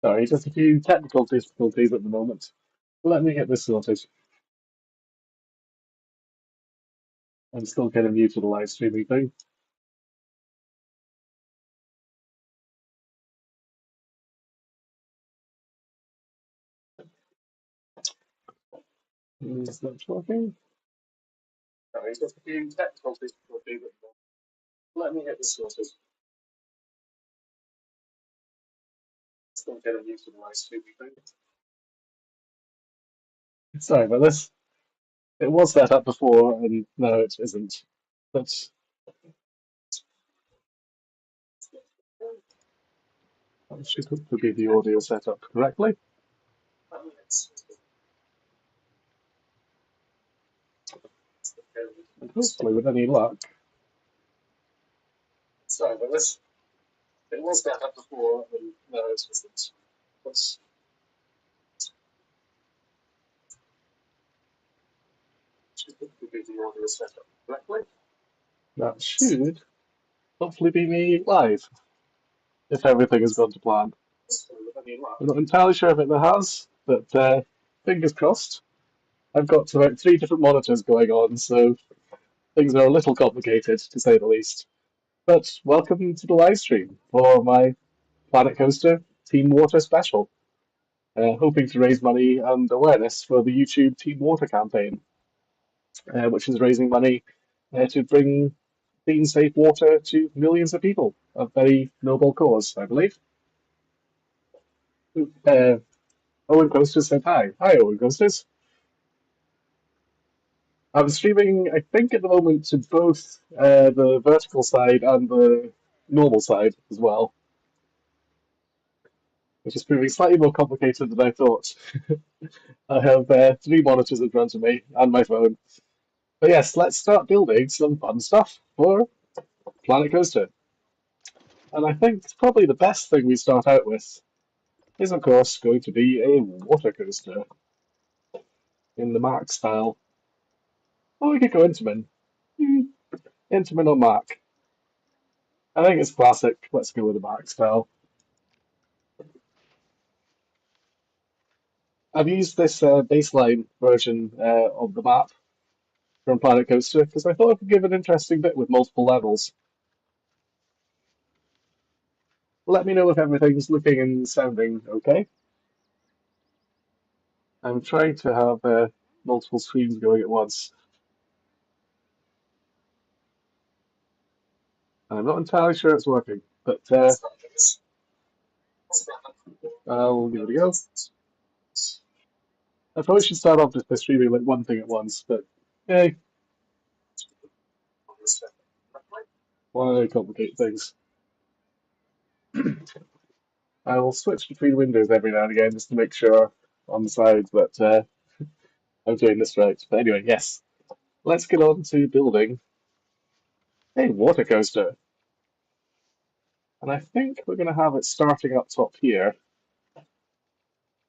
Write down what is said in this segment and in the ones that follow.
Sorry, just a few technical difficulties at the moment. Let me get this sorted. I'm still getting new to the live streaming thing. Is that working? Sorry, just a few technical difficulties at the moment. Let me get this sorted. Still getting new to the live streaming thing. Sorry about this. It was set up before, and no, it isn't. But I should hopefully be the audio set up correctly. And hopefully, with any luck. Sorry about this. It was set up before, and no, it isn't. But should hopefully be the audio set up correctly. That should hopefully be me live if everything has gone to plan. I'm not entirely sure if it has, but fingers crossed. I've got about three different monitors going on, so things are a little complicated to say the least. But welcome to the live stream for my Planet Coaster Team Water special, hoping to raise money and awareness for the YouTube Team Water campaign, which is raising money to bring clean, safe water to millions of people. A very noble cause, I believe. Uh, Owen Coasters said hi. Hi, Owen Coasters. I'm streaming, I think, at the moment to both the vertical side and the normal side as well, which is proving slightly more complicated than I thought. I have three monitors in front of me and my phone. But yes, let's start building some fun stuff for Planet Coaster. And I think probably the best thing we start out with is, of course, going to be a water coaster in the Mark style. Or we could go Intamin. Hmm, Intamin or Mark. I think it's classic. Let's go with the Mark style. I've used this baseline version of the map from Planet Coaster because I thought it could give an interesting bit with multiple levels. Let me know if everything's looking and sounding okay. I'm trying to have multiple screens going at once. I'm not entirely sure it's working, but I'll give it a go. I probably should start off just by streaming like one thing at once, but hey, why complicate things? I will switch between windows every now and again just to make sure on the side that I'm doing this right. But anyway, yes, let's get on to building a water coaster. And I think we're going to have it starting up top here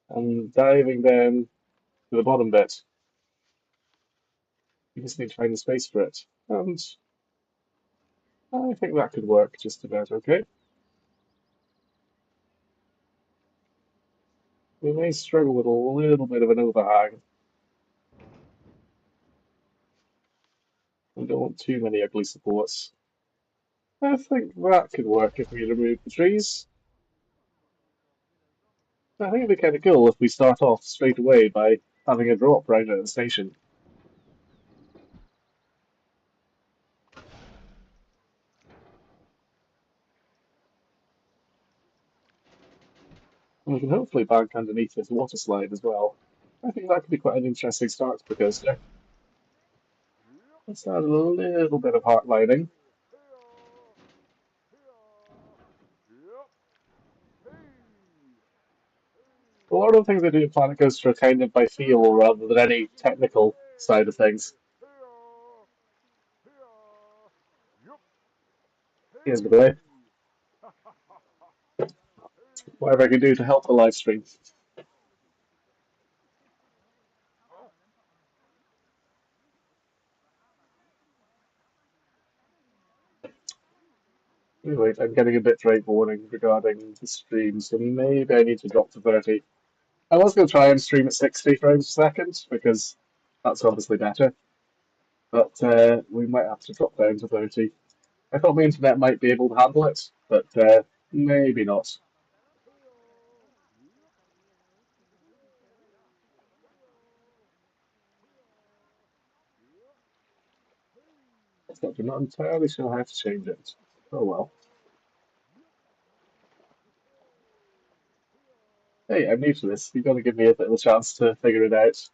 and diving down to the bottom bit. You just need to find the space for it. And I think that could work just about okay. We may struggle with a little bit of an overhang. We don't want too many ugly supports. I think that could work if we remove the trees. I think it'd be kind of cool if we start off straight away by having a drop right at the station. And we can hopefully bank underneath this water slide as well. I think that could be quite an interesting start to the coaster. Let's add a little bit of heart lining. A lot of the things I do in Planet Coaster are kind of by feel rather than any technical side of things. Here's the way. Whatever I can do to help the live stream. Anyway, I'm getting a bit rate warning regarding the stream, so maybe I need to drop to 30. I was going to try and stream at 60 frames per second, because that's obviously better, but we might have to drop down to 30. I thought my internet might be able to handle it, but maybe not. I'm not entirely sure how to change it. Oh well. Hey, I'm new to this. You've got to give me a bit of a chance to figure it out.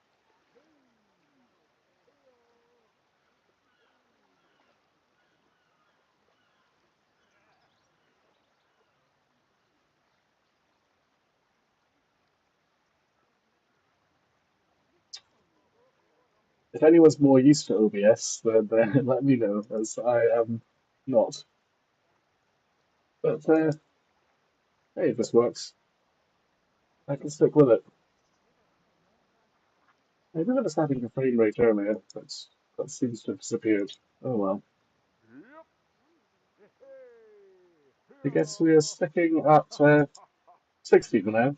If anyone's more used to OBS, then let me know, as I am not. But hey, if this works, I can stick with it. I remember just having a frame rate earlier, but that seems to have disappeared. Oh well. I guess we are sticking at 60 for now.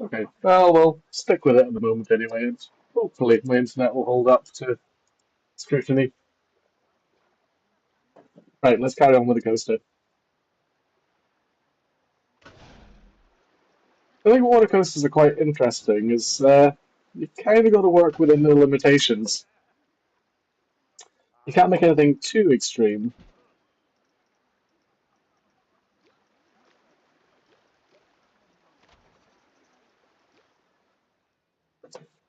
Okay, well, we'll stick with it at the moment anyway, and hopefully my internet will hold up to scrutiny. Right, let's carry on with the coaster. I think water coasters are quite interesting, is you kind of got to work within the limitations. You can't make anything too extreme.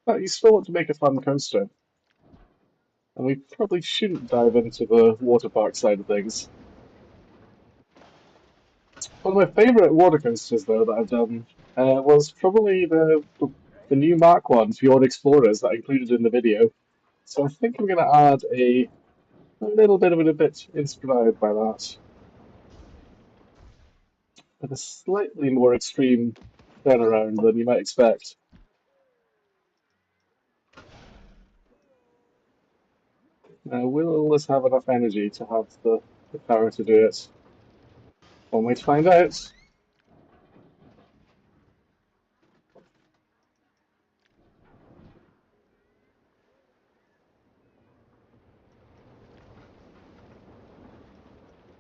But you still want to make a fun coaster. And we probably shouldn't dive into the water park side of things. One of my favourite water coasters, though, that I've done was probably the new Mark 1 Fjord Explorers that I included in the video. So I think I'm going to add a little bit of it a bit inspired by that. With a slightly more extreme turnaround than you might expect. Will this have enough energy to have the power to do it? One way to find out.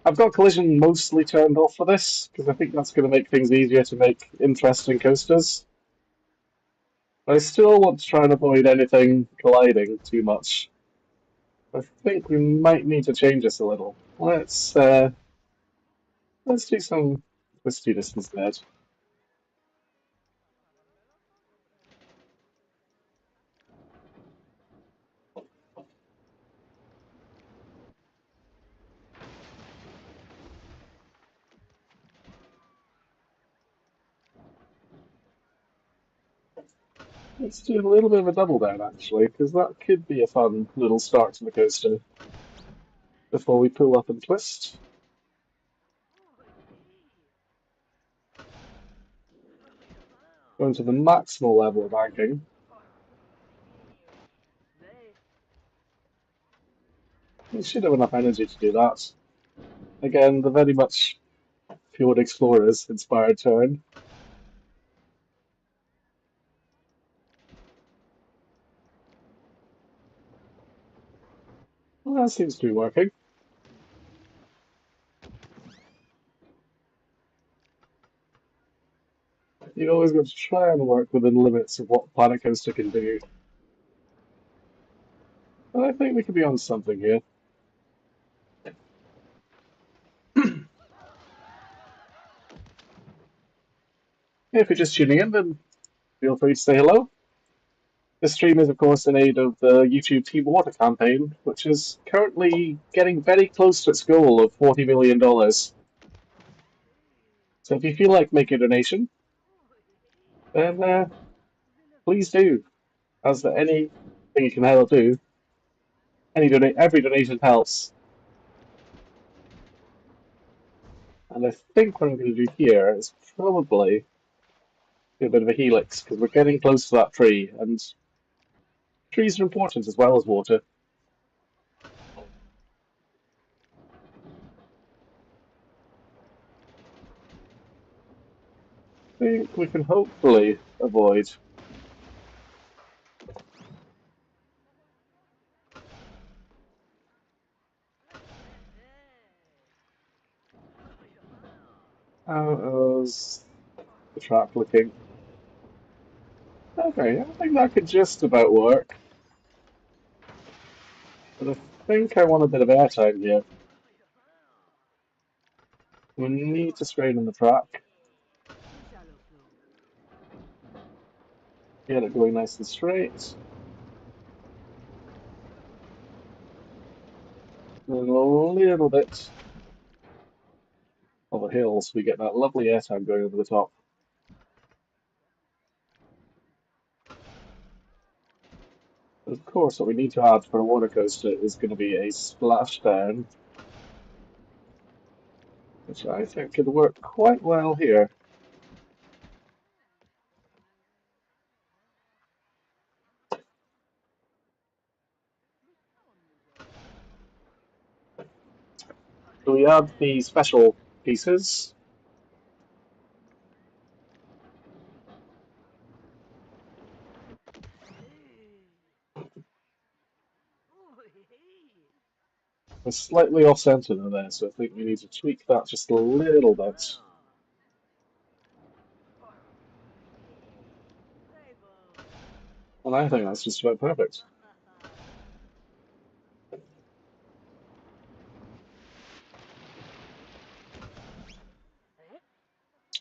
I've got collision mostly turned off for this, because I think that's going to make things easier to make interesting coasters. But I still want to try and avoid anything colliding too much. I think we might need to change this a little. Let's do some twistiness instead. Let's do a little bit of a double down actually, because that could be a fun little start to the coaster before we pull up and twist. Going to the maximal level of banking. We should have enough energy to do that. Again, the very much Fjord Explorers inspired turn. Well, that seems to be working. You've always got to try and work within the limits of what Planet Coaster can do. But I think we could be on something here. If you're just tuning in, then feel free to say hello. This stream is, of course, in aid of the YouTube Team Water campaign, which is currently getting very close to its goal of $40 million. So if you feel like making a donation, then please do. As anything you can help do, every donation helps. And I think what I'm going to do here is probably do a bit of a helix, because we're getting close to that tree, and trees are important as well as water. I think we can hopefully avoid. How's the track looking? Okay, I think that could just about work. But I think I want a bit of airtime here. We need to straighten the track, get it going nice and straight. And then a little bit of a hill so we get that lovely airtime going over the top. But of course, what we need to add for a water coaster is going to be a splashdown, which I think could work quite well here. So we add the special pieces. We're slightly off centre there, so I think we need to tweak that just a little bit. And I think that's just about perfect.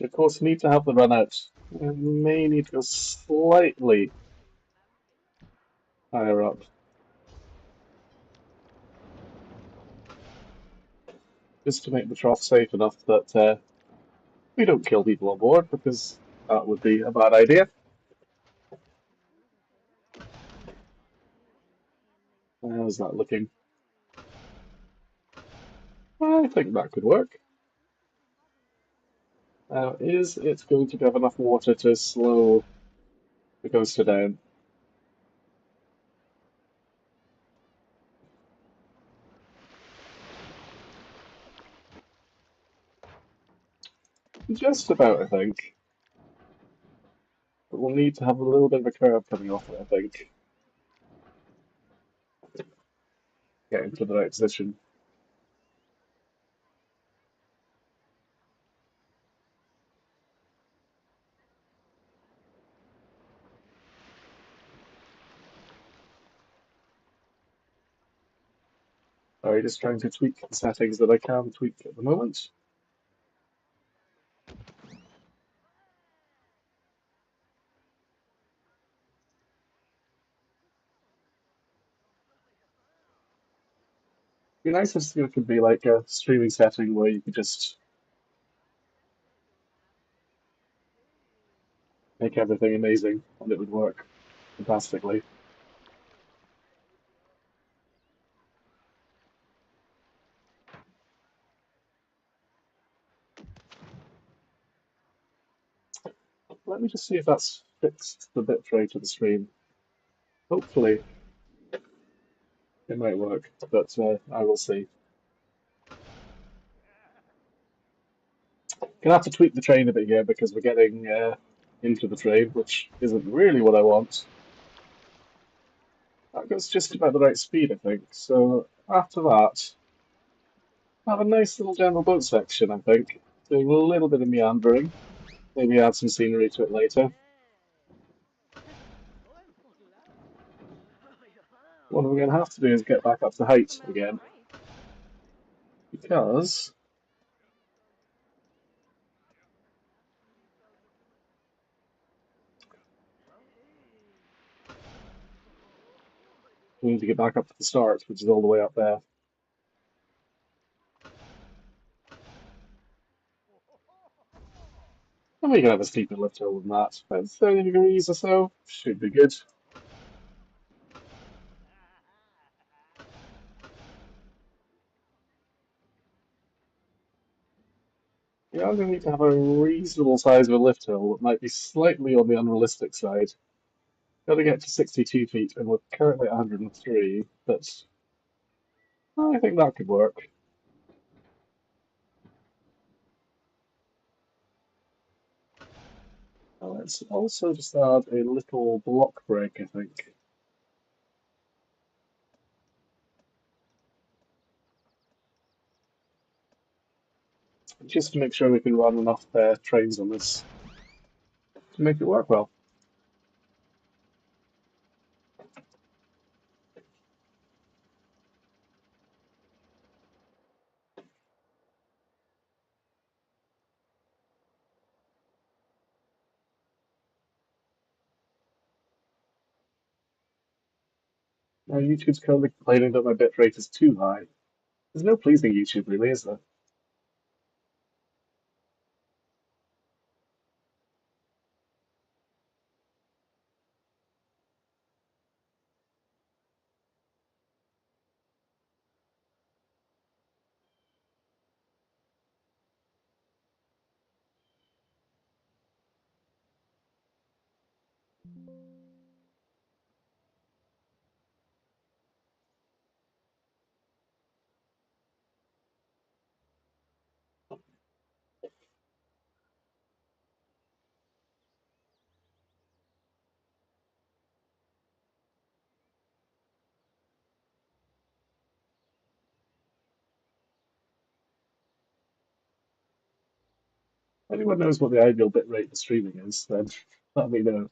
Of course, we need to have the run out. We may need to go slightly higher up, just to make the trough safe enough that we don't kill people on board, because that would be a bad idea. How's that looking? I think that could work. Now, is it going to have enough water to slow the coaster down? Just about, I think. But we'll need to have a little bit of a curve coming off it, I think. Get into the right position. Sorry, just trying to tweak the settings that I can tweak at the moment. It'd be nice if it could be like a streaming setting where you could just make everything amazing and it would work fantastically. Let me just see if that's fixed the bitrate of the stream. Hopefully it might work, but I will see. Gonna have to tweak the train a bit here because we're getting into the train, which isn't really what I want. That goes just about the right speed, I think. So after that, have a nice little general boat section, I think. Doing a little bit of meandering. Maybe add some scenery to it later. What we're going to have to do is get back up to height again. Because we need to get back up to the start, which is all the way up there. And we can have a steeper lift hill than that. About 30 degrees or so. Should be good. I'm going to need to have a reasonable size of a lift hill that might be slightly on the unrealistic side. Got to get to 62 feet, and we're currently at 103, but I think that could work. Now let's also just add a little block break, I think. Just to make sure we can run enough trains on this to make it work well. Now YouTube's currently complaining that my bitrate is too high. There's no pleasing YouTube really, is there? If anyone knows what the ideal bitrate for streaming is, then let me know.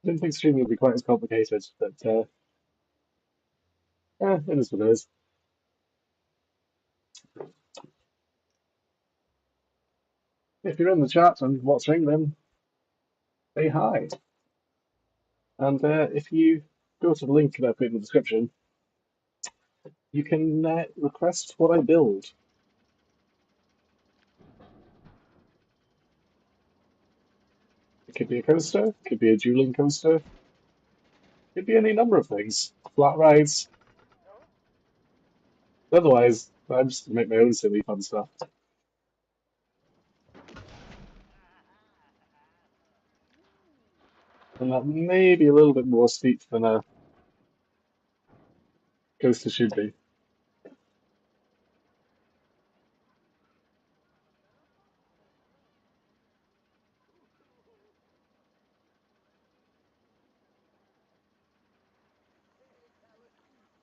I didn't think streaming would be quite as complicated, but yeah, it is what it is. If you're in the chat and watching, then say hi. And if you go to the link that I put in the description, you can request what I build. It could be a coaster, it could be a dueling coaster, it could be any number of things. Flat rides. Otherwise, I'm just going to make my own silly fun stuff. And that may be a little bit more steep than a coaster should be.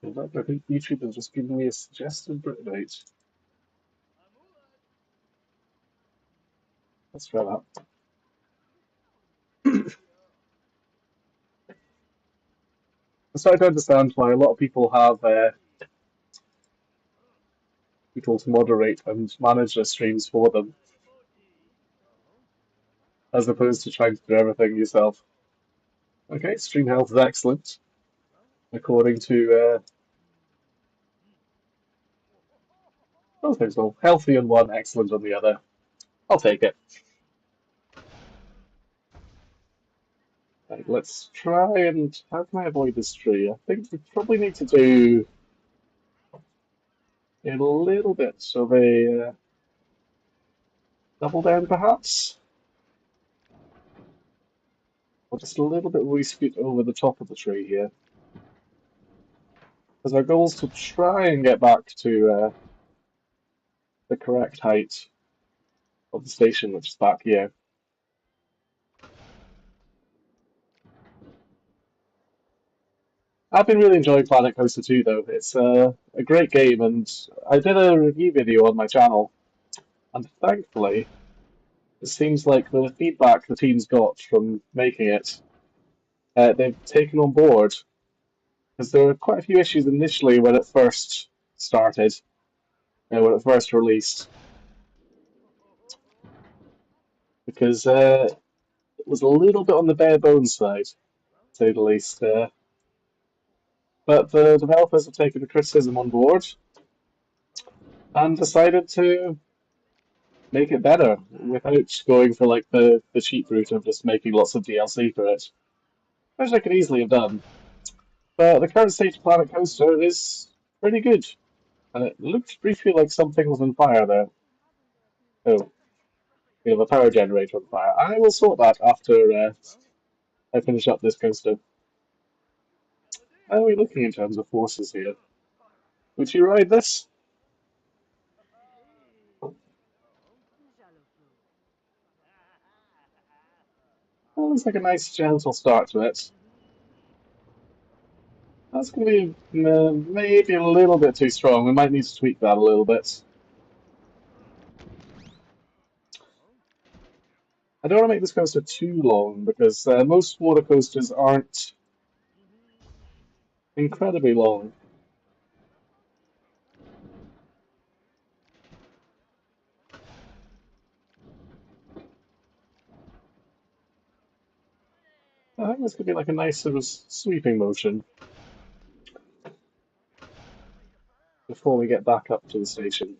In fact, I think YouTube has just given me a suggested Brit date. Let's try that. I'm starting to understand why a lot of people have people to moderate and manage their streams for them, as opposed to trying to do everything yourself. Okay, stream health is excellent, according to both things. Well, healthy on one, excellent on the other. I'll take it. Right, let's try and how can I avoid this tree? I think we probably need to do a little bit of a double down, perhaps, or just a little bit where we scoot over the top of the tree here. Because our goal is to try and get back to the correct height of the station, which is back here. I've been really enjoying Planet Coaster 2 though. It's a great game, and I did a review video on my channel, and thankfully, it seems like the feedback the team's got from making it, they've taken on board, because there were quite a few issues initially when it first started, when it first released, because it was a little bit on the bare bones side, to say the least. But the developers have taken the criticism on board and decided to make it better without going for like the cheap route of just making lots of DLC for it, which I could easily have done. But the current state of Planet Coaster is pretty good, and it looked briefly like something was on fire there. Oh, we have a power generator on fire. I will sort that after I finish up this coaster. How are we looking in terms of forces here? Would you ride this? Well, looks like a nice gentle start to it. That's going to be maybe a little bit too strong. We might need to tweak that a little bit. I don't want to make this coaster too long because most water coasters aren't incredibly long. I think this could be like a nice sort of sweeping motion before we get back up to the station.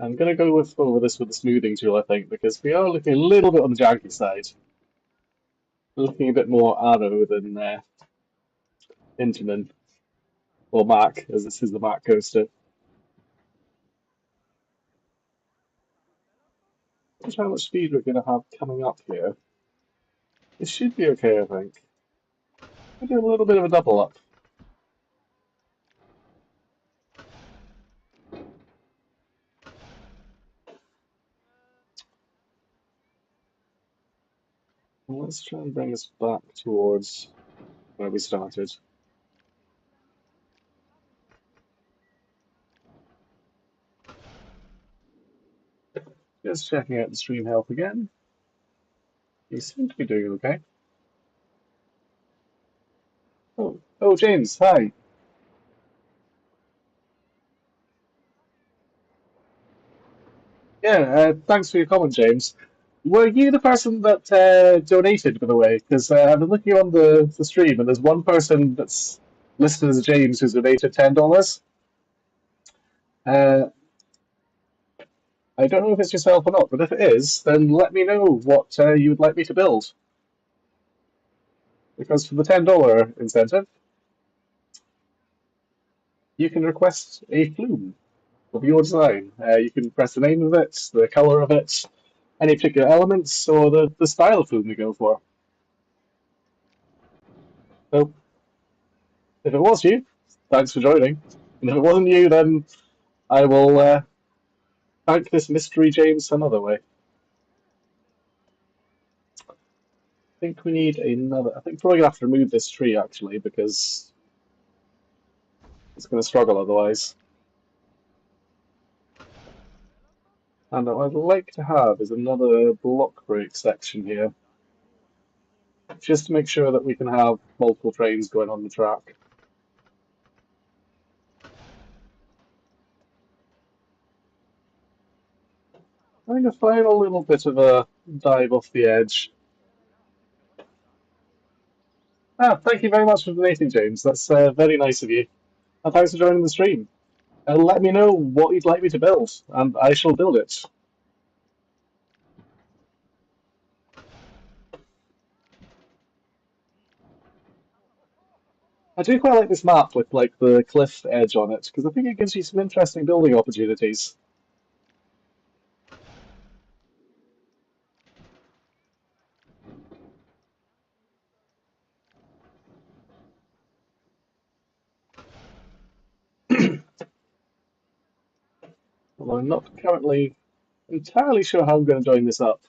I'm going to go over this with the smoothing tool, I think, because we are looking a little bit on the janky side. Looking a bit more arrow than Intamin, or Mac, as this is the Mac coaster. Not sure how much speed we're going to have coming up here. It should be okay, I think. We'll do a little bit of a double up. Let's try and bring us back towards where we started. Just checking out the stream health again. You seem to be doing okay. Oh, James, hi. Yeah, thanks for your comment, James. Were you the person that donated, by the way? Because I've been looking on the stream, and there's one person that's listed as James who's donated $10. Uh, I don't know if it's yourself or not, but if it is, then let me know what you would like me to build. Because for the $10 incentive, you can request a flume of your design. You can press the name of it, the color of it, any particular elements, or the style of flume you go for. So, if it was you, thanks for joining. And if it wasn't you, then I will thank this mystery James some other way. I think we need another. I think probably gonna have to remove this tree actually because it's going to struggle otherwise. And what I'd like to have is another block break section here, just to make sure that we can have multiple trains going on the track. I think a final little bit of a dive off the edge. Thank you very much for donating, James. That's very nice of you. And thanks for joining the stream. Let me know what you'd like me to build, and I shall build it. I do quite like this map with like the cliff edge on it, because I think it gives you some interesting building opportunities. Well, Although I'm not currently entirely sure how I'm going to join this up.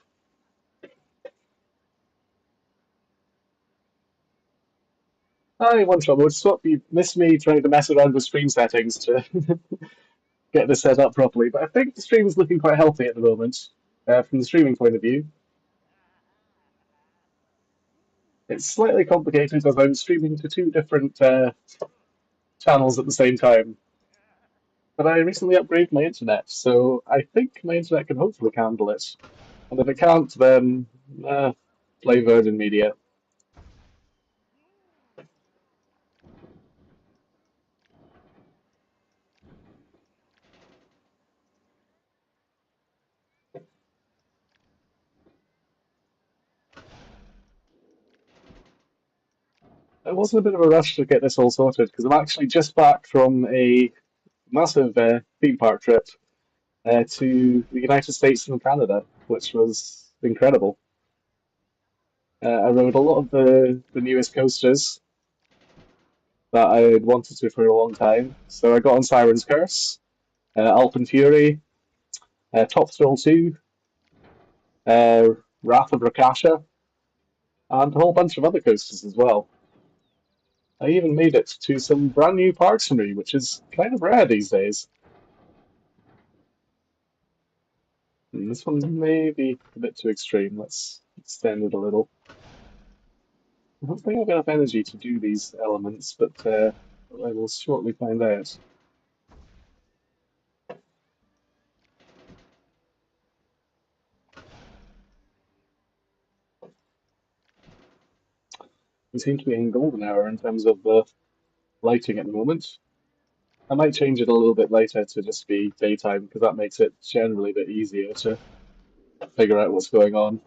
Hi, one trouble. Swap, you missed me trying to mess around with stream settings to get this set up properly, but I think the stream is looking quite healthy at the moment from the streaming point of view. It's slightly complicated as I'm streaming to two different channels at the same time. But I recently upgraded my internet, so I think my internet can hopefully handle it. And if it can't, then play Virgin Media. I was in a bit of a rush to get this all sorted because I'm actually just back from a massive theme park trip to the United States and Canada, which was incredible. I rode a lot of the newest coasters that I had wanted to for a long time. So I got on Siren's Curse, Alpen Fury, Top Thrill 2, uh, Wrath of Rakasha, and a whole bunch of other coasters as well. I even made it to some brand new parks for me, which is kind of rare these days. And this one may be a bit too extreme. Let's extend it a little. I don't think I've got enough energy to do these elements, but I will shortly find out. We seem to be in golden hour in terms of the lighting at the moment. I might change it a little bit later to just be daytime, because that makes it generally a bit easier to figure out what's going on.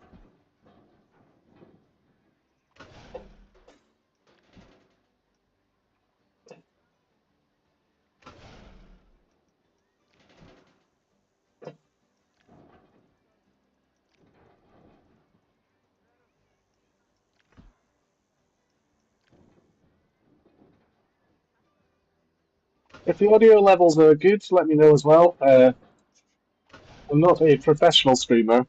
If the audio levels are good, let me know as well. I'm not a professional streamer,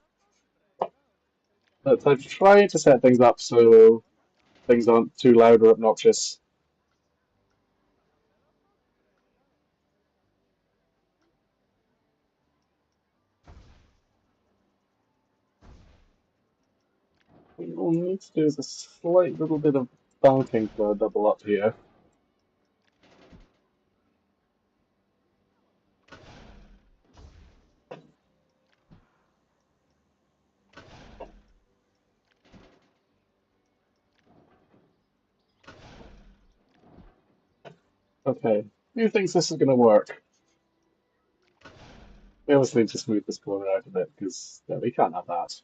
but I've tried to set things up so things aren't too loud or obnoxious. What we'll need to do is a slight little bit of banking for a double up here. Okay, who thinks this is going to work? We obviously need to smooth this corner out a bit, because we can't have that.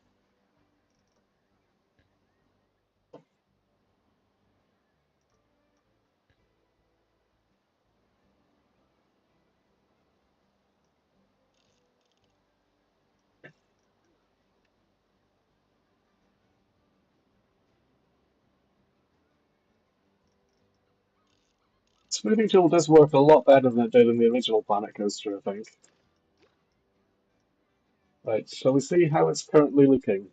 Smoothing tool does work a lot better than it did in the original Planet Coaster, I think. Right, shall we see how it's currently looking?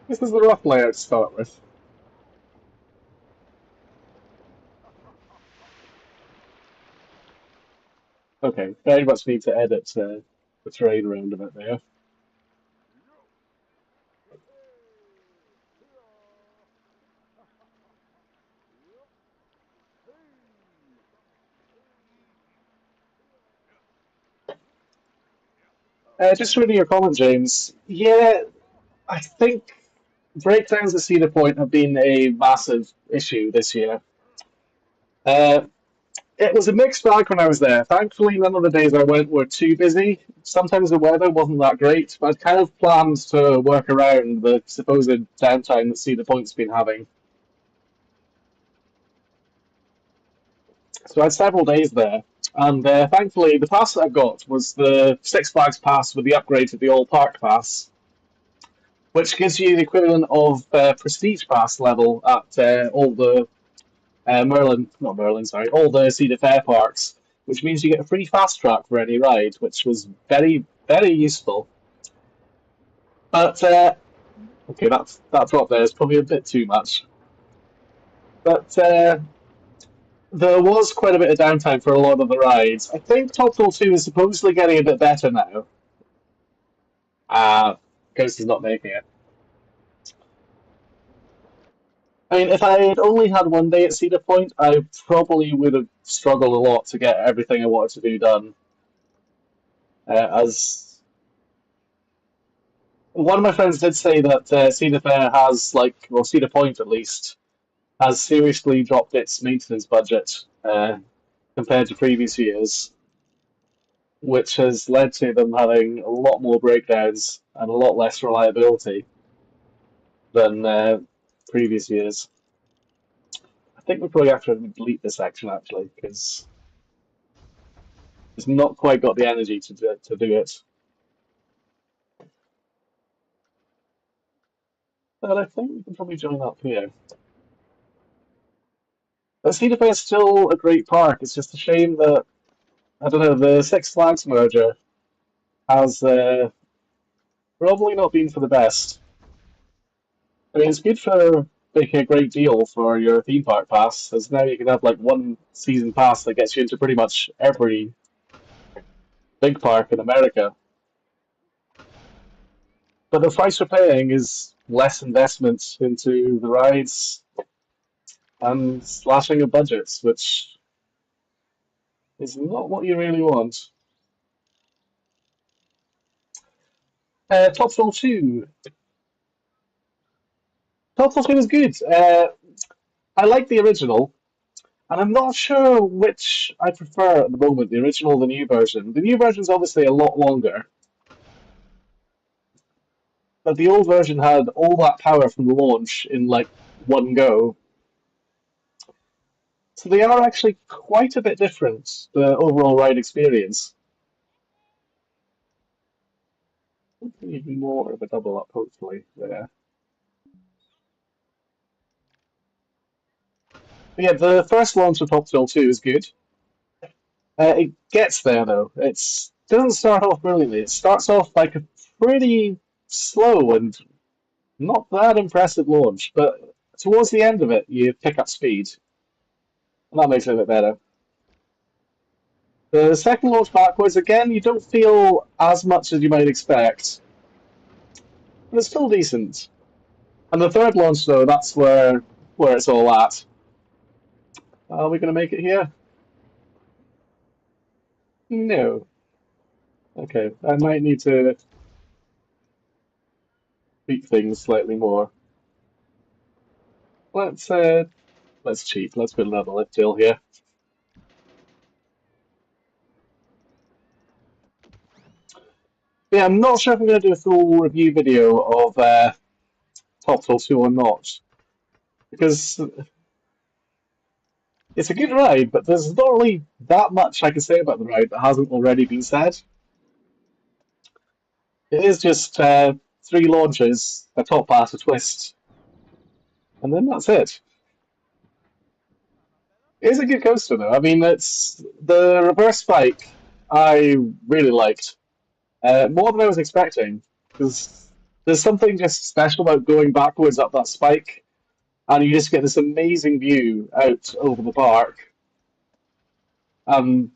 This is the rough layout to start with. Okay, very much need to edit the terrain around a bit there. Just reading your comment, James. Yeah, I think breakdowns at Cedar Point have been a massive issue this year. Uh, it was a mixed bag when I was there. Thankfully, none of the days I went were too busy. Sometimes the weather wasn't that great, but I'd kind of planned to work around the supposed downtime that Cedar Point's been having. So I had several days there, and thankfully the pass that I got was the Six Flags pass with the upgrade to the All Park pass. which gives you the equivalent of Prestige Pass level at all the Merlin, all the Cedar Fair parks, which means you get a free fast track for any ride, which was very, very useful. But okay, that drop there is probably a bit too much. But there was quite a bit of downtime for a lot of the rides. I think Top Thrill 2 is supposedly getting a bit better now. Ghost is not making it. I mean, if I had only had one day at Cedar Point, I probably would have struggled a lot to get everything I wanted to do done. As one of my friends did say that Cedar Fair has, like, well, Cedar Point at least, has seriously dropped its maintenance budget compared to previous years, which has led to them having a lot more breakdowns and a lot less reliability than previous years. I think we probably have to delete this section actually because it's not quite got the energy to do it. But I think we can probably join up here. But Cedar Fair is still a great park. It's just a shame that I don't know the Six Flags merger has probably not been for the best. I mean, it's good for making a great deal for your theme park pass, as now you can have like one season pass that gets you into pretty much every big park in America. But the price we're paying is less investment into the rides and slashing of budgets, which is not what you really want. Top Thrill 2. Top Thrill 2 is good. I like the original, and I'm not sure which I prefer at the moment, the original or the new version. The new version is obviously a lot longer, but the old version had all that power from the launch in like one go. So they are actually quite a bit different, the overall ride experience. Even more of a double up, hopefully. There. But yeah, the first launch of Top Thrill 2 is good. It gets there though. It doesn't start off brilliantly. It starts off like a pretty slow and not that impressive launch, but towards the end of it, you pick up speed, and that makes it a bit better. The second launch backwards, again, you don't feel as much as you might expect, but it's still decent. And the third launch, though, that's where it's all at. Are we going to make it here? No. Okay, I might need to tweak things slightly more. Let's uh, let's cheat. Let's put another lift hill here. Yeah, I'm not sure if I'm going to do a full review video of Top Thrill 2 or not, because it's a good ride, but there's not really that much I can say about the ride that hasn't already been said. It is just three launches, a top pass, a twist, and then that's it. It is a good coaster though. I mean, it's the reverse spike I really liked more than I was expecting because there's something just special about going backwards up that spike, and you just get this amazing view out over the park. And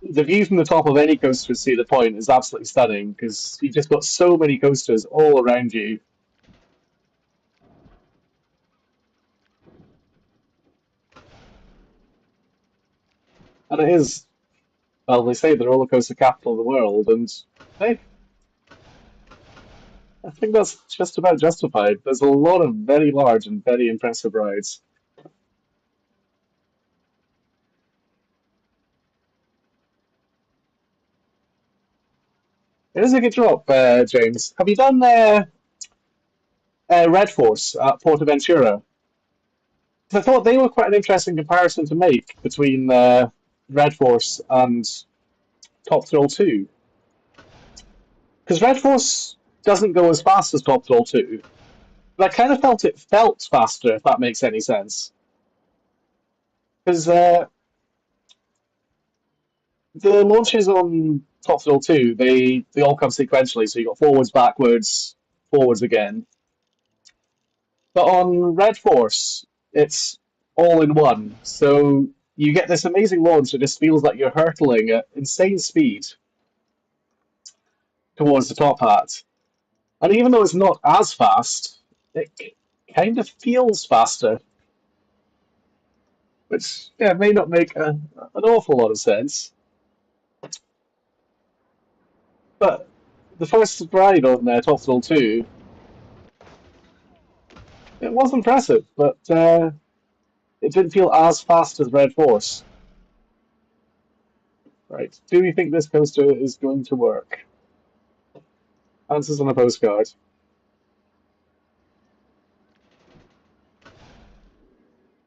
the view from the top of any coaster at Cedar Point is absolutely stunning because you've just got so many coasters all around you. And it is, well, they say the roller coaster capital of the world, and hey, I think that's just about justified. There's a lot of very large and very impressive rides. It is a good drop, James. Have you done Red Force at Portaventura? 'Cause I thought they were quite an interesting comparison to make between Red Force and Top Thrill 2. Because Red Force doesn't go as fast as Top Thrill 2, but I kind of felt it felt faster, if that makes any sense. Because the launches on Top Thrill 2, they all come sequentially, so you got forwards, backwards, forwards again. But on Red Force, it's all in one. So you get this amazing launch that just feels like you're hurtling at insane speed towards the top hat. And even though it's not as fast, it kind of feels faster, which yeah may not make an awful lot of sense. But the first ride on Top Thrill 2, it was impressive, but it didn't feel as fast as Red Force. Right. Do you think this coaster is going to work? Answers on a postcard.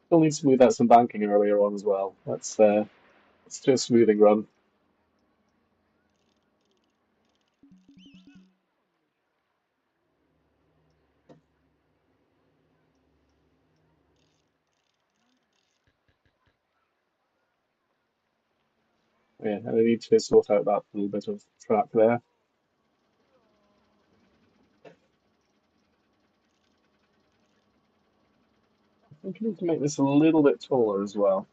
Still need to smooth out some banking earlier on as well. Let's do a smoothing run. Yeah, and I need to sort out that little bit of track there. I think I need to make this a little bit taller as well.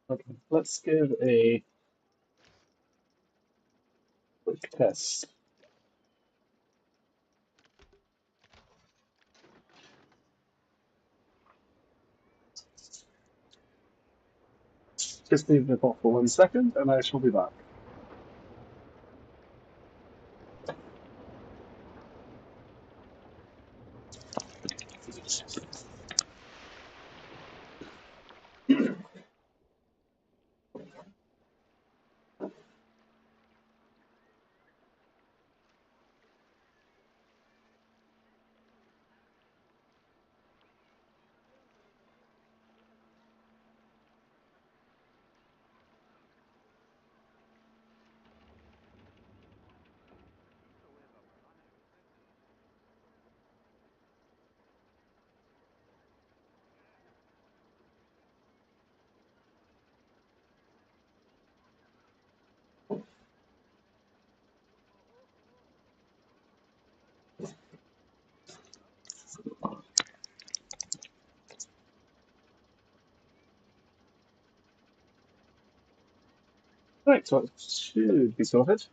Okay, let's give a quick test. Just leave the pot for 1 second and I shall be back. Right, so it should be sorted.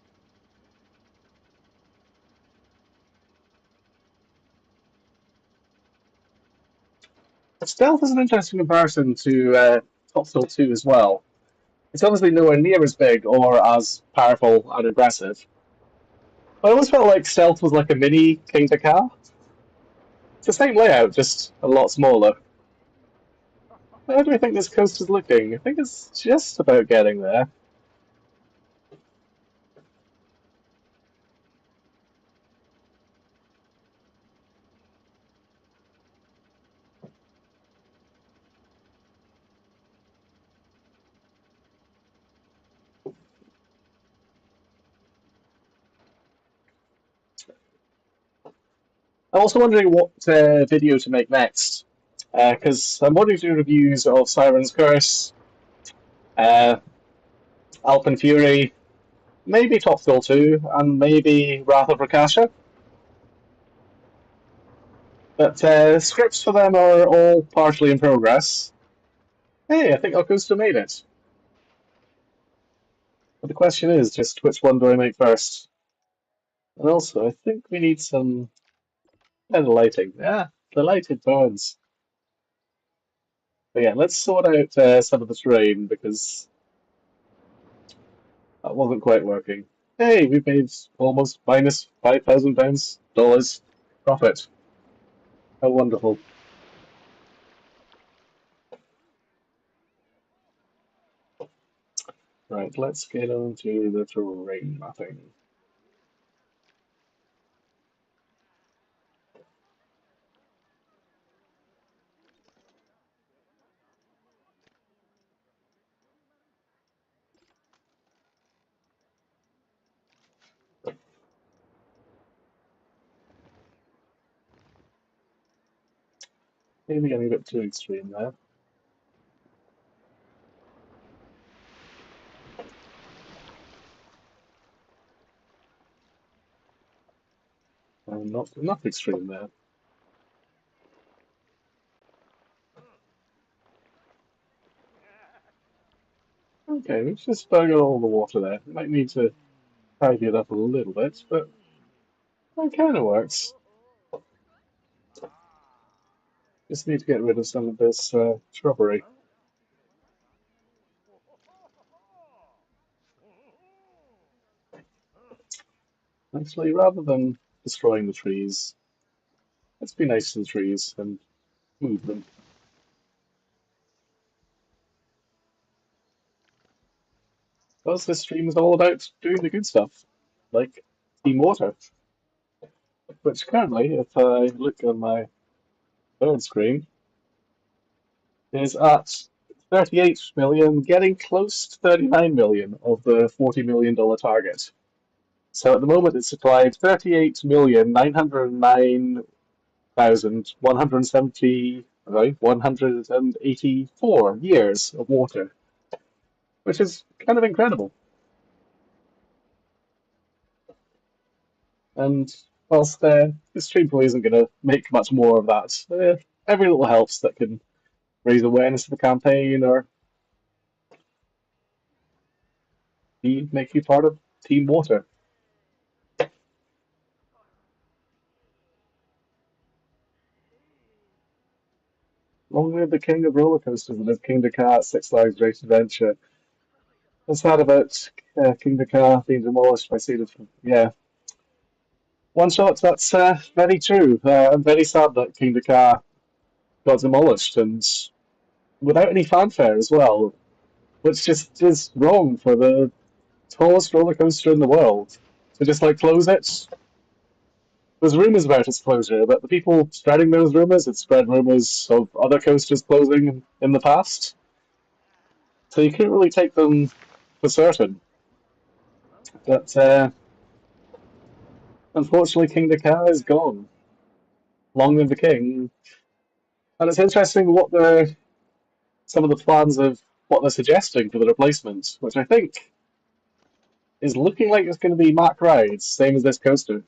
Stealth is an interesting comparison to Top Thrill 2 as well. It's obviously nowhere near as big or as powerful and aggressive. But I always felt like Stealth was like a mini King Car. It's the same layout, just a lot smaller. How do I think this coast is looking? I think it's just about getting there. I'm also wondering what video to make next, because I'm wanting to do reviews of Siren's Curse, uh, Alpine Fury, maybe Top Thrill 2, and maybe Wrath of Rakasha. But scripts for them are all partially in progress. Hey, I think Alcosta made it. But the question is just which one do I make first? And also, I think we need some better lighting. Yeah, the lighted burns. But yeah, let's sort out some of the terrain because that wasn't quite working. Hey, we've made almost minus £5,000 dollars profit. How wonderful. Right, let's get on to the terrain mapping. Maybe getting a bit too extreme there. Not enough extreme there. Okay, we've just got all the water there. Might need to tidy it up a little bit, but that kind of works. Just need to get rid of some of this shrubbery. Actually, rather than destroying the trees, let's be nice to the trees and move them. Because this stream is all about doing the good stuff, like clean water, which currently, if I look on my third screen, is at 38 million, getting close to 39 million of the $40 million target. So at the moment, it's supplied 38,909,170, right, 184 years of water, which is kind of incredible. And whilst this stream probably isn't going to make much more of that, every little helps that can raise awareness of the campaign or make you part of Team Water. Long live the king of roller coasters and his Kingda Ka at Six Flags Great Adventure. That's sad about Kingda Ka being demolished by Cedar. Yeah, one shot. That's very true. I'm very sad that Kingda Ka got demolished and without any fanfare as well, which just is wrong for the tallest roller coaster in the world. To just like close it. There's rumours about its closure, but the people spreading those rumours had spread rumours of other coasters closing in the past. So you couldn't really take them for certain. But unfortunately, King Dakar is gone. Long live the king. And it's interesting what some of the plans of what they're suggesting for the replacement, which I think is looking like it's going to be Mack Rides, same as this coaster.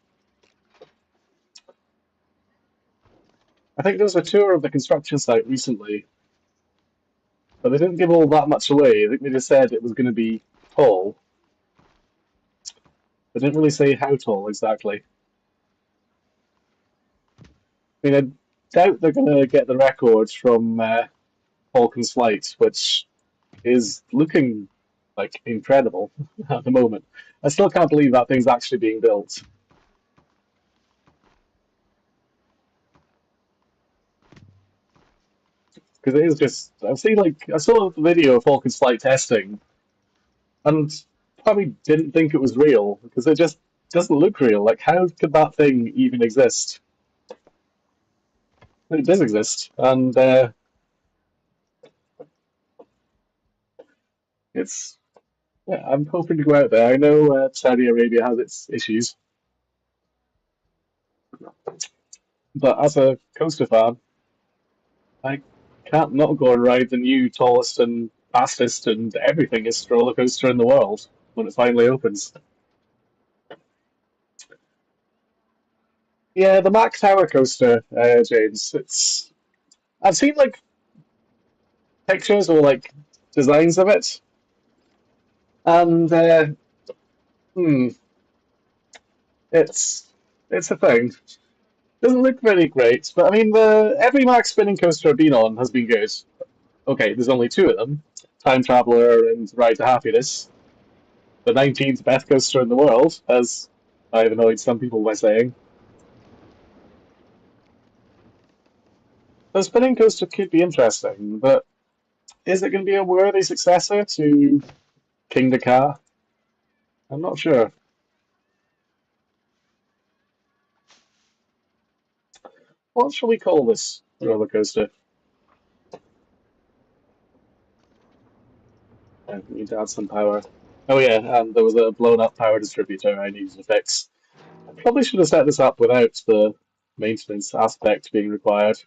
I think there was a tour of the construction site recently, but they didn't give all that much away. I think they just said it was going to be tall. They didn't really say how tall exactly. I mean, I doubt they're going to get the records from Falcon's Flight, which is looking like incredible at the moment. I still can't believe that thing's actually being built. Because it is just, I've seen like, I saw the video of Falcon's Flight testing and probably didn't think it was real because it just doesn't look real. Like, how could that thing even exist? It does exist, and it's, yeah, I'm hoping to go out there. I know Saudi Arabia has its issues, but as a coaster fan, I can't not go and ride the new tallest and fastest and everything is roller coaster in the world when it finally opens. Yeah, the Mack Tower coaster, James. It's I've seen like pictures or like designs of it, and hmm, it's a thing. Doesn't look very great, but I mean, the every Mack spinning coaster I've been on has been good. Okay, there's only two of them: Time Traveler and Ride to Happiness. The 19th best coaster in the world, as I've annoyed some people by saying. The spinning coaster could be interesting, but is it going to be a worthy successor to King Dakar? I'm not sure. What shall we call this roller coaster? I need to add some power. Oh yeah, and there was a blown up power distributor I needed to fix. I probably should have set this up without the maintenance aspect being required.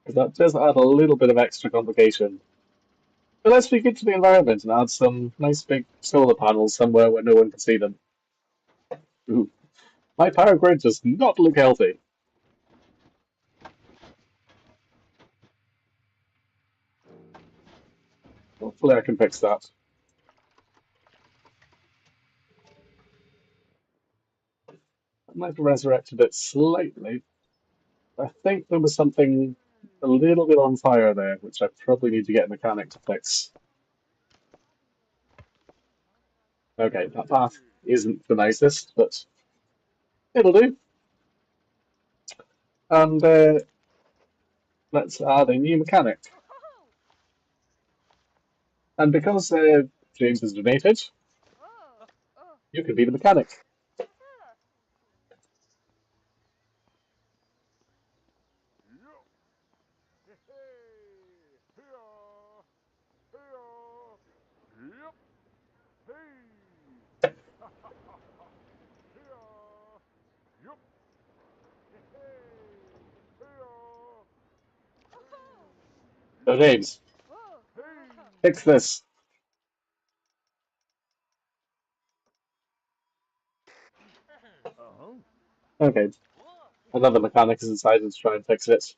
Because that does add a little bit of extra complication. But let's be good to the environment and add some nice big solar panels somewhere where no one can see them. Ooh. My power grid does not look healthy. Hopefully I can fix that. I might have resurrected it slightly. I think there was something a little bit on fire there, which I probably need to get a mechanic to fix. Okay, that path isn't the nicest, but it'll do. And let's add a new mechanic. And because James has donated, you can be the mechanic. So James, fix this. Okay, another mechanic has decided to try and fix it.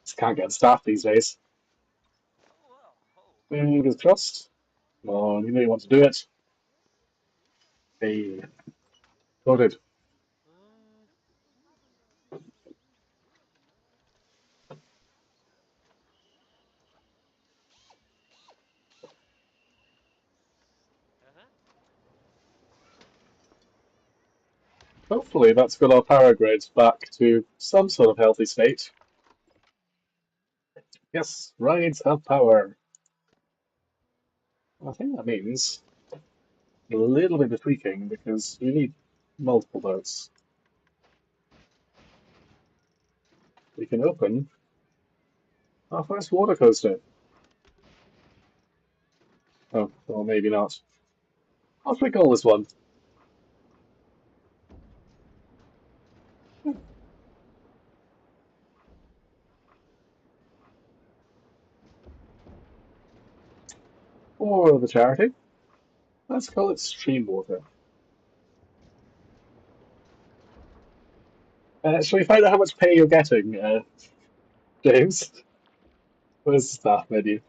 Just can't get staff these days. Fingers crossed. Come on, you know you want to do it. Hey, sorted. Hopefully that's got our power grid back to some sort of healthy state. Yes, rides have power. I think that means a little bit of tweaking because we need multiple votes. We can open our first water coaster. Oh, or maybe not. I'll tweak all this one. For the charity, let's call it stream water. Shall we find out how much pay you're getting, James? Where's the staff menu?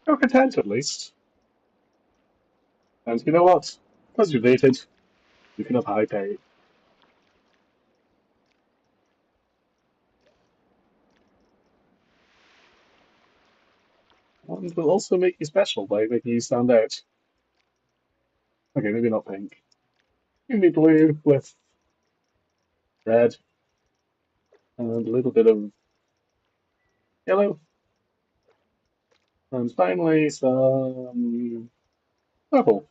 You're content at least. And you know what? Because you're dated, you can have high pay. And we'll also make you special by making you stand out. Okay, maybe not pink. Maybe blue with red and a little bit of yellow. And finally some purple.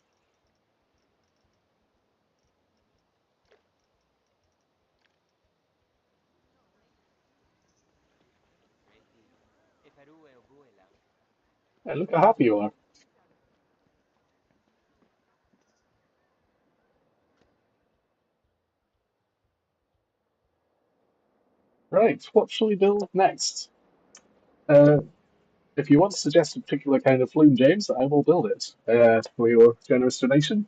Yeah, look how happy you are. Right, what shall we build next? Uh, if you want to suggest a particular kind of flume, James, I will build it for your generous donation.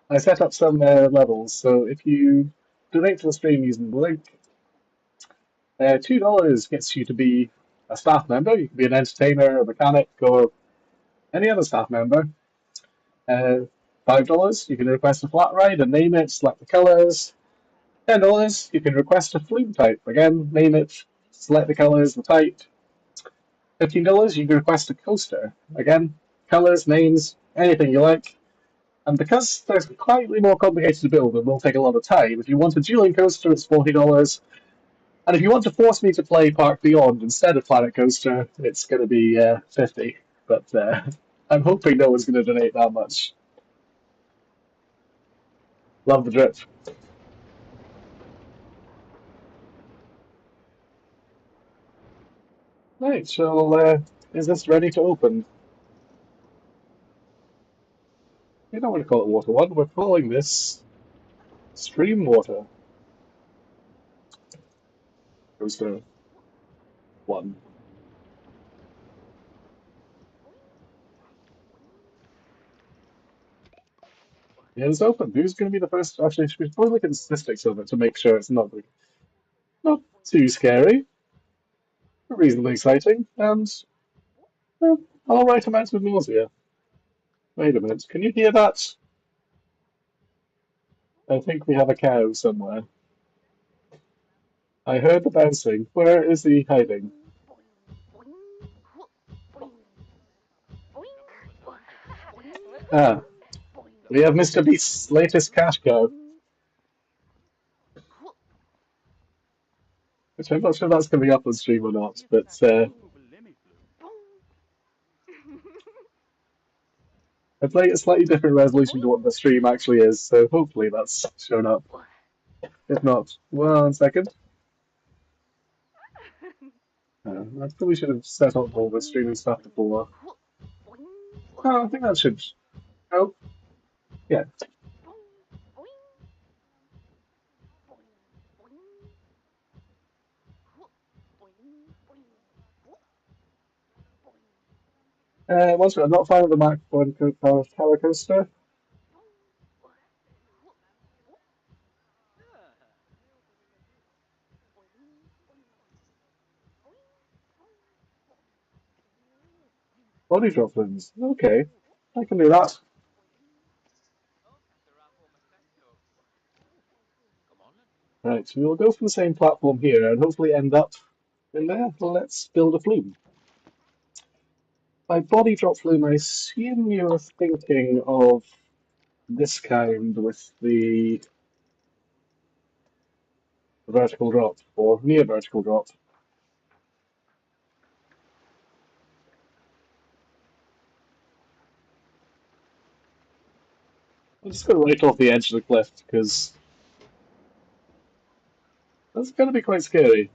I set up some levels, so if you donate to the stream using the link, $2 gets you to be a staff member. You can be an entertainer, a mechanic, or any other staff member. Uh, $5, you can request a flat ride and name it, select the colours. $10, you can request a flume type. Again, name it, select the colours, the type. $15, you can request a coaster. Again, colours, names, anything you like. And because they're slightly more complicated to build and will take a lot of time, if you want a dueling coaster, it's $40. And if you want to force me to play Park Beyond instead of Planet Coaster, it's going to be 50. But I'm hoping no one's going to donate that much. Love the drip. Right, so is this ready to open? We don't want to call it Water 1, we're calling this Stream Water Coaster 1. Yeah, it's open. Who's going to be the first? Actually, should we probably look at the statistics of it to make sure it's not too scary, reasonably exciting, and uh, all right amounts of nausea. Wait a minute, can you hear that? I think we have a cow somewhere. I heard the bouncing. Where is he hiding? Ah, we have Mr. Beast's latest cash cow, which I'm not sure that's coming up on stream or not, but I play a slightly different resolution to what the stream actually is, so hopefully that's shown up. If not, 1 second. I probably should have set up all the streaming stuff before. Oh, I think that should. Oh, yeah. Once again, I'm not fine with the microphone power coaster. Body drop flumes. Okay, I can do that. Right, so we'll go from the same platform here and hopefully end up in there. Let's build a flume. By body drop flume, I assume you're thinking of this kind with the vertical drop or near vertical drop. I'm just going to right off the edge of the cliff because that's going to be quite scary.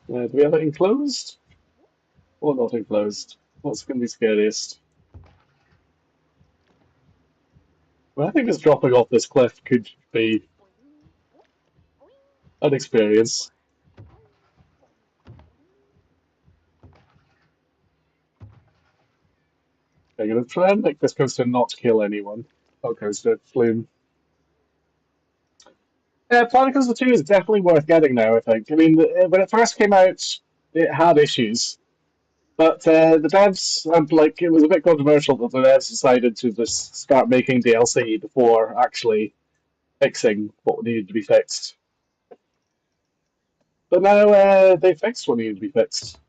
Do we have it enclosed or not enclosed? What's going to be scariest? Well, I think just dropping off this cliff could be an experience. I'm going to try and make this coaster not kill anyone. Oh, coaster, flume. Planet Coaster 2 is definitely worth getting now, I think. I mean, when it first came out, it had issues. But the devs, like, it was a bit controversial that the devs decided to just start making DLC before actually fixing what needed to be fixed. But now they fixed what needed to be fixed.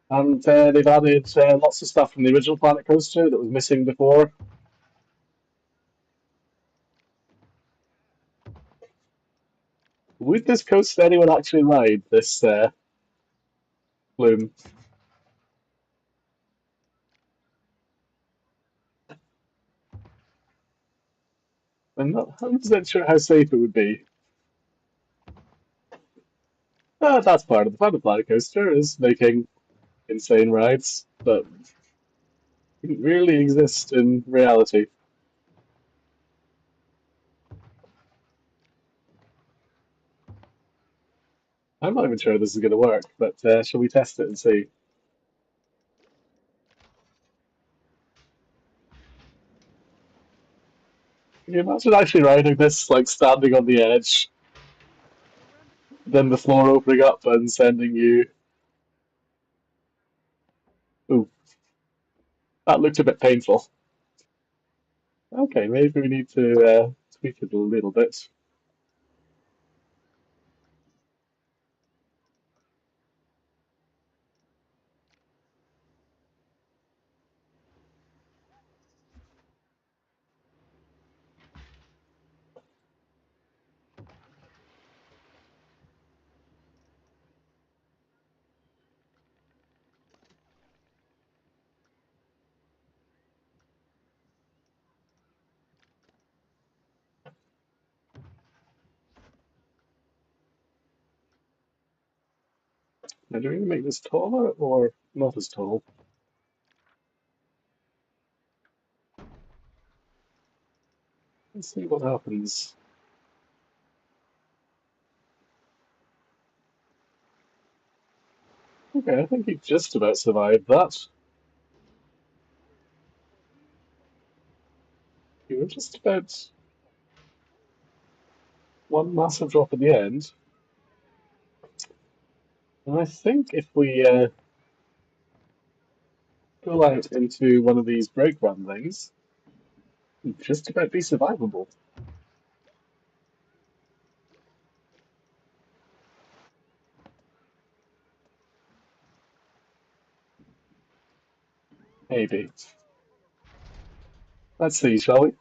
And they've added lots of stuff from the original Planet Coaster that was missing before. Would this coaster anyone actually ride, this flume? I'm not 100% sure how safe it would be. That's part of the fun of Planet Coaster, is making insane rides that didn't really exist in reality. I'm not even sure this is going to work, but shall we test it and see? Can you imagine actually riding this, like standing on the edge, then the floor opening up and sending you? Ooh, that looked a bit painful. Okay, maybe we need to tweak it a little bit. Now, do we make this taller or not as tall? Let's see what happens. Okay, I think he just about survived that. You were just about one massive drop at the end. And I think if we go out into one of these break run things, it'd just about be survivable. Maybe. Let's see, shall we?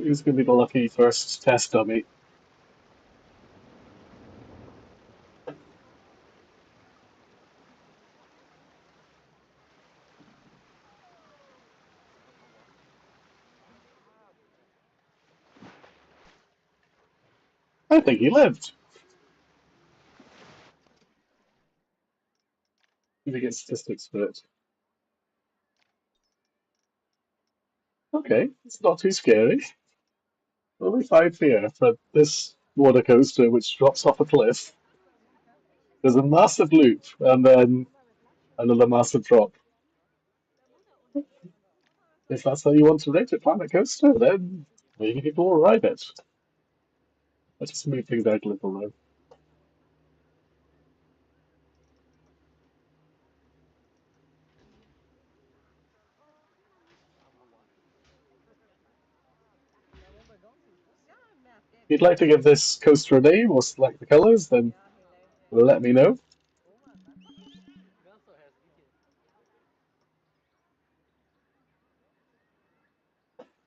Who's going to be the lucky first test dummy? I think he lived. Did he get statistics for it? Okay, it's not too scary. Only 5 fear for this water coaster which drops off a cliff. There's a massive loop and then another massive drop. If that's how you want to rate it, Planet Coaster, then maybe people will ride it. Let's just move things out a little though. If you'd like to give this coaster a name or select the colours, then let me know.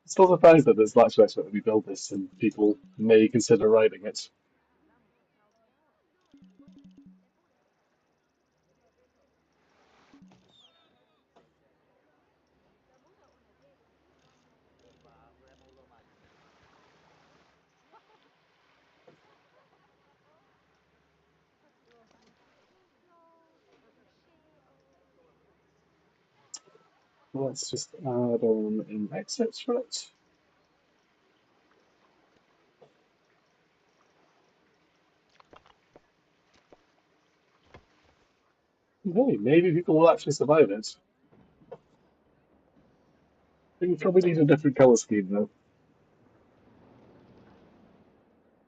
Still surprised that there's much effort when we build this and people may consider riding it. Let's just add on an exit for it. Okay, maybe people will actually survive it. We probably need a different colour scheme though.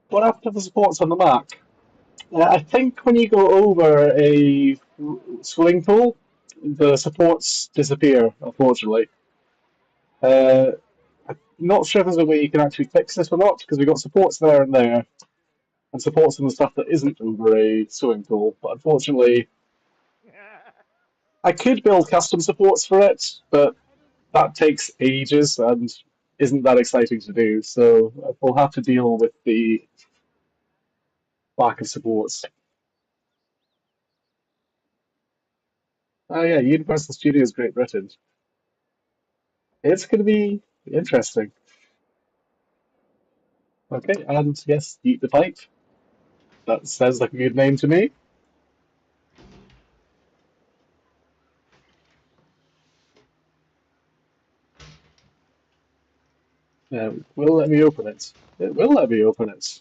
What happened to the supports on the Mac? I think when you go over a swimming pool, the supports disappear, unfortunately. Uh, I'm not sure if there's a way you can actually fix this or not, because we've got supports there and there, and supports on the stuff that isn't over a swimming pool. But unfortunately, I could build custom supports for it, but that takes ages and isn't that exciting to do. So we'll have to deal with the lack of supports. Oh yeah, Universal Studios Great Britain. It's going to be interesting. Okay, and yes, Eat the Pipe. That sounds like a good name to me. Will let me open it? It will let me open it.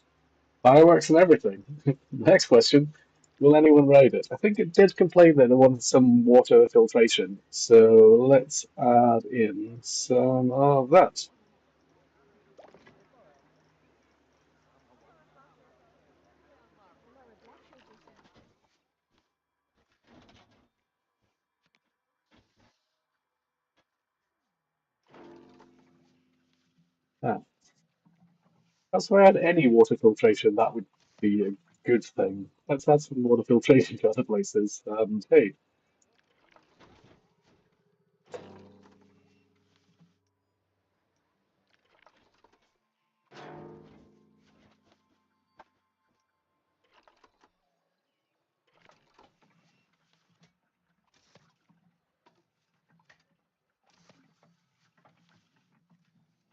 Fireworks and everything. Next question. Will anyone ride it? I think it did complain that it wanted some water filtration. So let's add in some of that. That's why I had any water filtration. That would be a good thing. Let's add some water filtration to other places. Hey,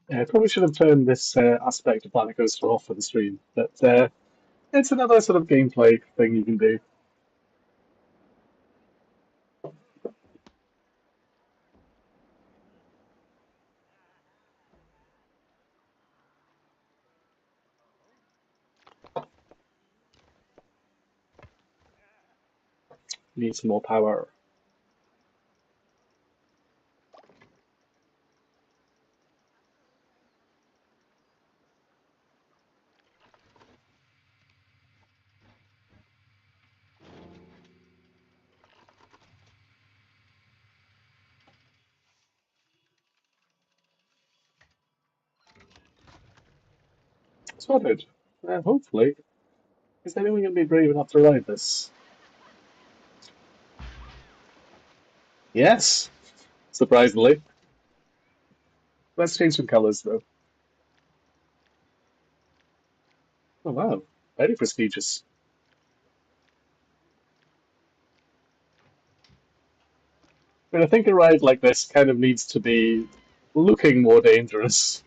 yeah, I probably should have turned this aspect of Planet Coaster off for the stream, but it's another sort of gameplay thing you can do. Need some more power. Sorted. Hopefully. Is anyone going to be brave enough to ride this? Yes, surprisingly. Let's change some colours though. Oh wow, very prestigious. I mean, I think a ride like this kind of needs to be looking more dangerous.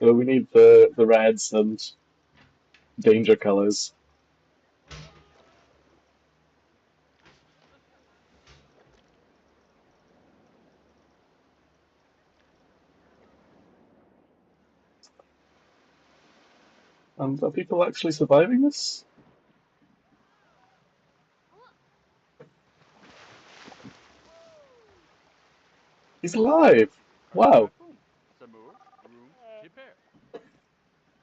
So we need the reds and danger colours. And are people actually surviving this? He's alive! Wow,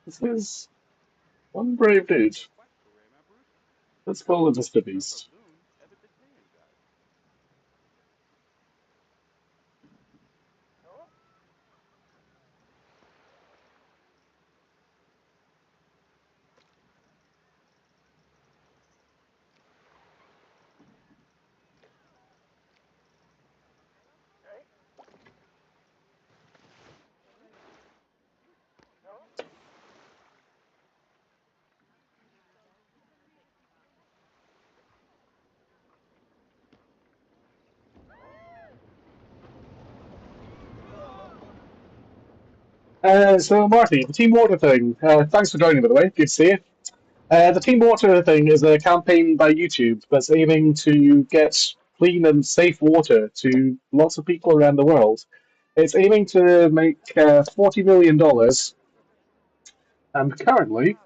this is one brave dude. Let's call it just a beast. So Marty, the Team Water thing. Thanks for joining, by the way. Good to see you. The Team Water thing is a campaign by YouTube that's aiming to get clean and safe water to lots of people around the world. It's aiming to make $40 million, and currently,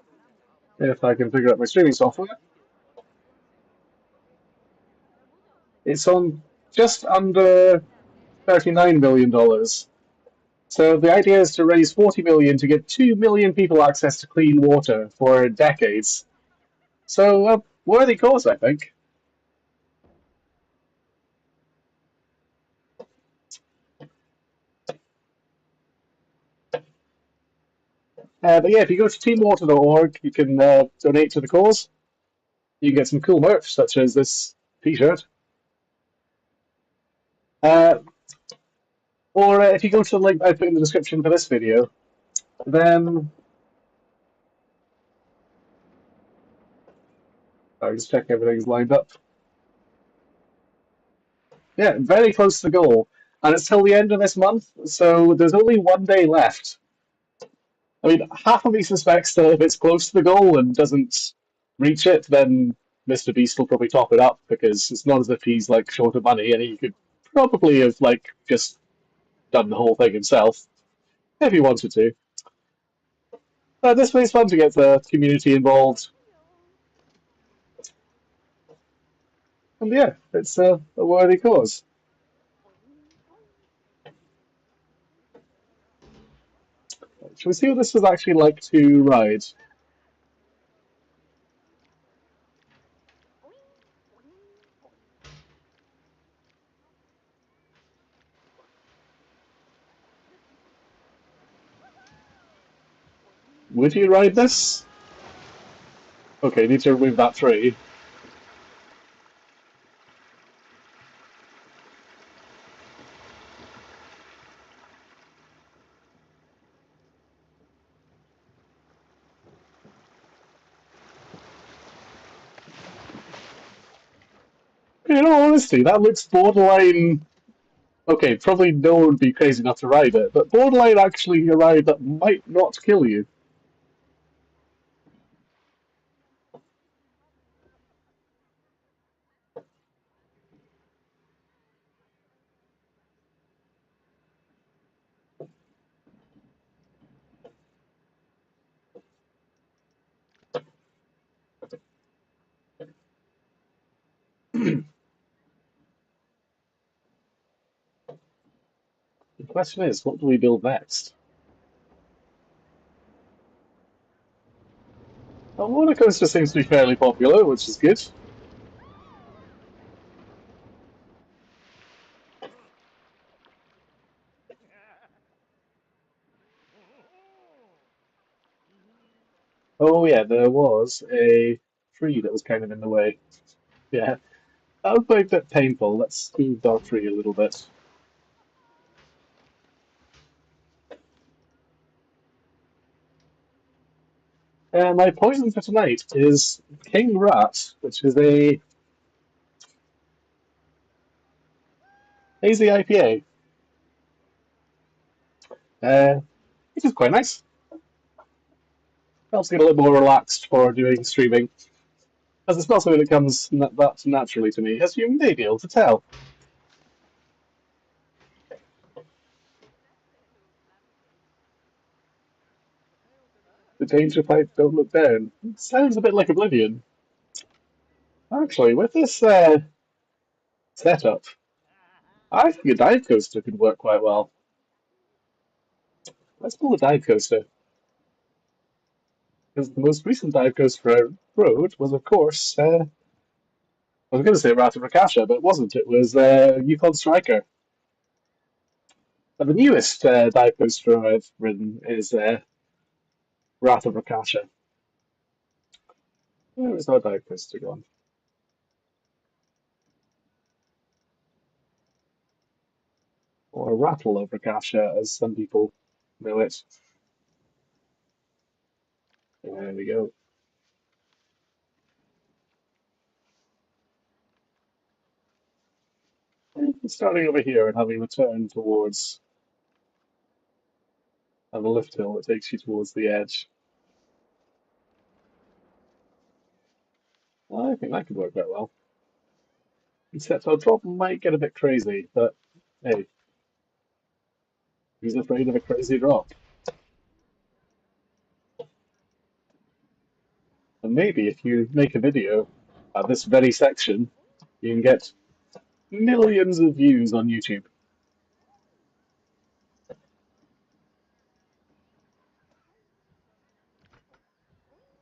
if I can figure out my streaming software, it's on just under $39 million. So the idea is to raise 40 million to give 2 million people access to clean water for decades. So worthy cause, I think. But yeah, if you go to teamwater.org, you can donate to the cause. You can get some cool merch, such as this T-shirt. Uh, or if you go to the link I put in the description for this video, then I'll just check everything's lined up. Yeah, very close to the goal, and it's till the end of this month, so there's only 1 day left. I mean, half of me suspects that if it's close to the goal and doesn't reach it, then Mr. Beast will probably top it up because it's not as if he's like short of money, and he could probably have like just done the whole thing himself if he wanted to. This way it's fun to get the community involved, and yeah, it's a worthy cause. Shall we see what this was actually like to ride? Would you ride this? Okay, need to remove that tree. In all honesty, that looks borderline. Okay, probably no one would be crazy enough to ride it, but borderline actually a ride that might not kill you. The question is, what do we build next? Well, roller coaster seems to be fairly popular, which is good. Oh yeah, there was a tree that was kind of in the way. Yeah, that would be a bit painful. Let's move our tree a little bit. My poison for tonight is King Rat, which is a hazy IPA. Which is quite nice. Helps get a little more relaxed for doing streaming, as it's not something that comes that naturally to me, as you may be able to tell. The danger pipe, don't look down. Sounds a bit like Oblivion. Actually, with this setup, I think a dive coaster could work quite well. Let's pull a dive coaster. Because the most recent dive coaster I rode was, of course, I was going to say Rata Rakasha, but it wasn't. It was Yukon Striker. But the newest dive coaster I've ridden is Rata Rakasha. Where is our dive coaster gone? Or Rattle of Rakasha, as some people know it. There we go. And starting over here and having a turn towards a lift hill that takes you towards the edge. I think that could work quite well. Except our drop might get a bit crazy, but hey, who's afraid of a crazy drop? And maybe if you make a video at this very section, you can get millions of views on YouTube.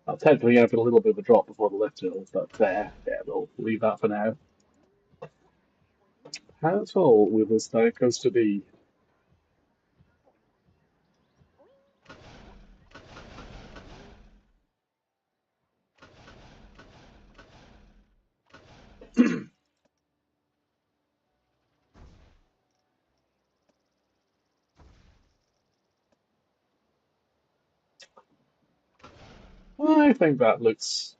I'll technically have a little bit of a drop before the lift hill, but yeah, we'll leave that for now. How tall will this dive coaster be? I think that looks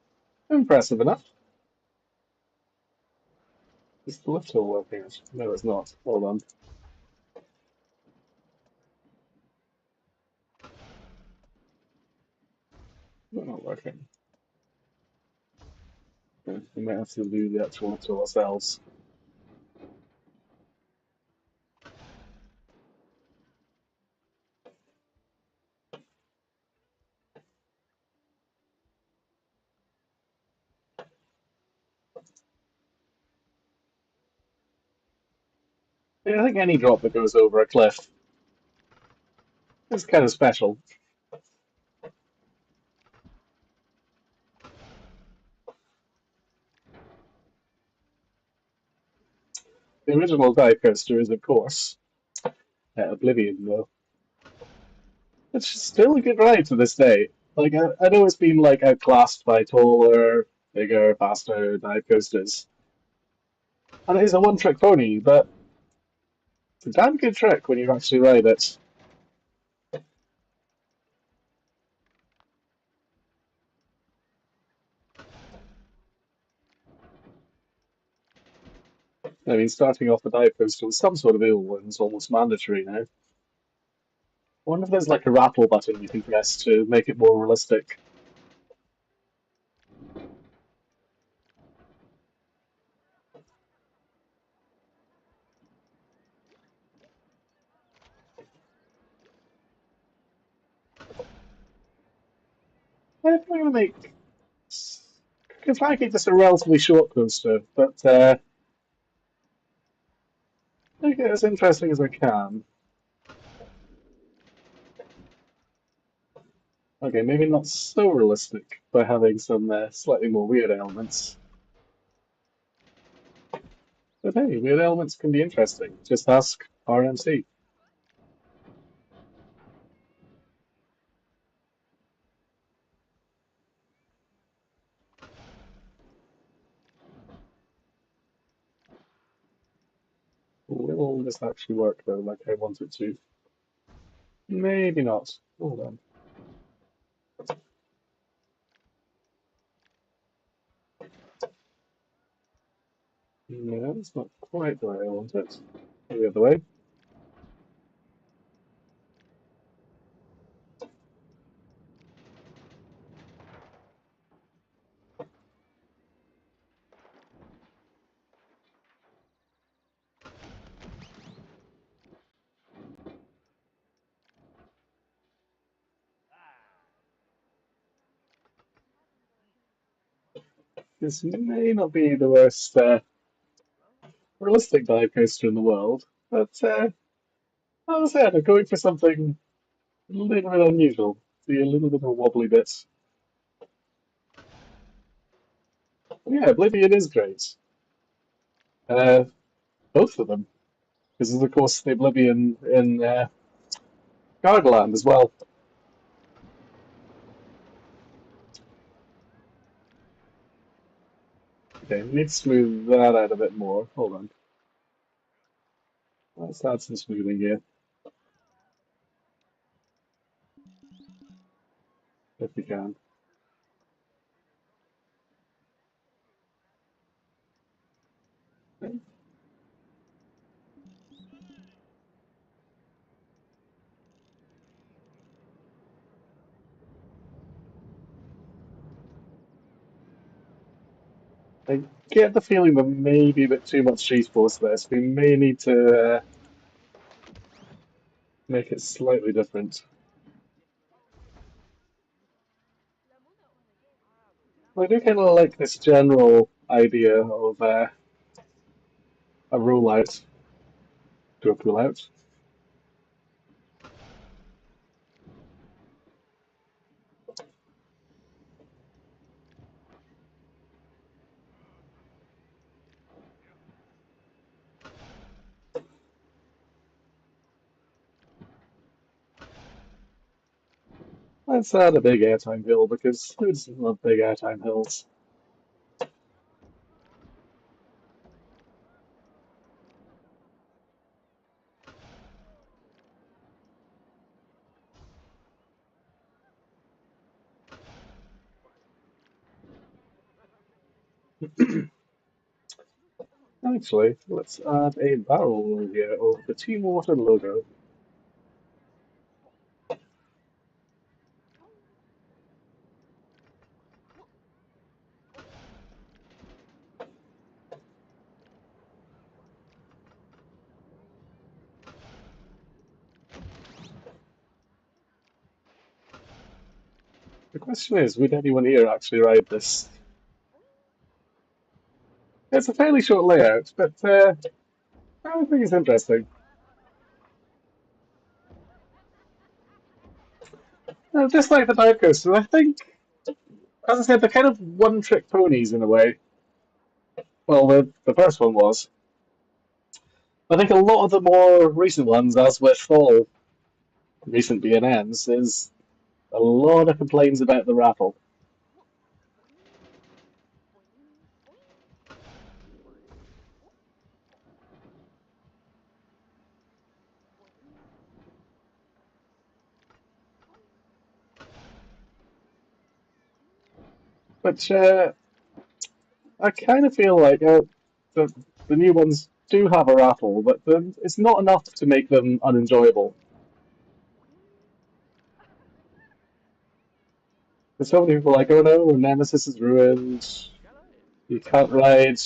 impressive enough. Is the lift hill working? No, it's not. Hold on. It's not working. We might have to do the actual lift hill ourselves. Yeah, I think any drop that goes over a cliff is kind of special. The original dive coaster is, of course, Oblivion, though. It's still a good ride to this day. Like I know it's been like outclassed by taller, bigger, faster dive coasters, and it is a one-trick pony, but it's a damn good trick when you actually ride it. I mean, starting off the dive coaster with some sort of eel is almost mandatory now. I wonder if there's like a rattle button you can press to make it more realistic. I'm going to make. I can try and keep this a relatively short coaster, but make it as interesting as I can. Okay, maybe not so realistic by having some slightly more weird elements. But hey, weird elements can be interesting. Just ask RMC. Will this actually work though, like I want it to? Maybe not. Hold on. No, it's not quite the way I want it. The other way. This may not be the worst realistic dive coaster in the world, but as I said, I'm going for something a little bit unusual. See a little bit of a wobbly bit. Yeah, Oblivion is great. Uh, both of them. This is, of course, the Oblivion in Gargoland as well. Okay, we need to smooth that out a bit more. Hold on. Let's add some smoothing here, if we can. I get the feeling there may be a bit too much G-force there, so we may need to make it slightly different. I do kind of like this general idea of a rollout to a pullout. Let's add a big airtime hill because who doesn't love big airtime hills? Actually, let's add a barrel here of the Team Water logo. The question is, would anyone here actually ride this? It's a fairly short layout, but I think it's interesting. Just like the dive coasters, I think, as I said, they're kind of one-trick ponies in a way. Well, the first one was. I think a lot of the more recent ones, as with all recent BNNs, is A lot of complaints about the rattle. But I kind of feel like the new ones do have a rattle, but it's not enough to make them unenjoyable. There's so many people like, oh no, Nemesis is ruined. You can't ride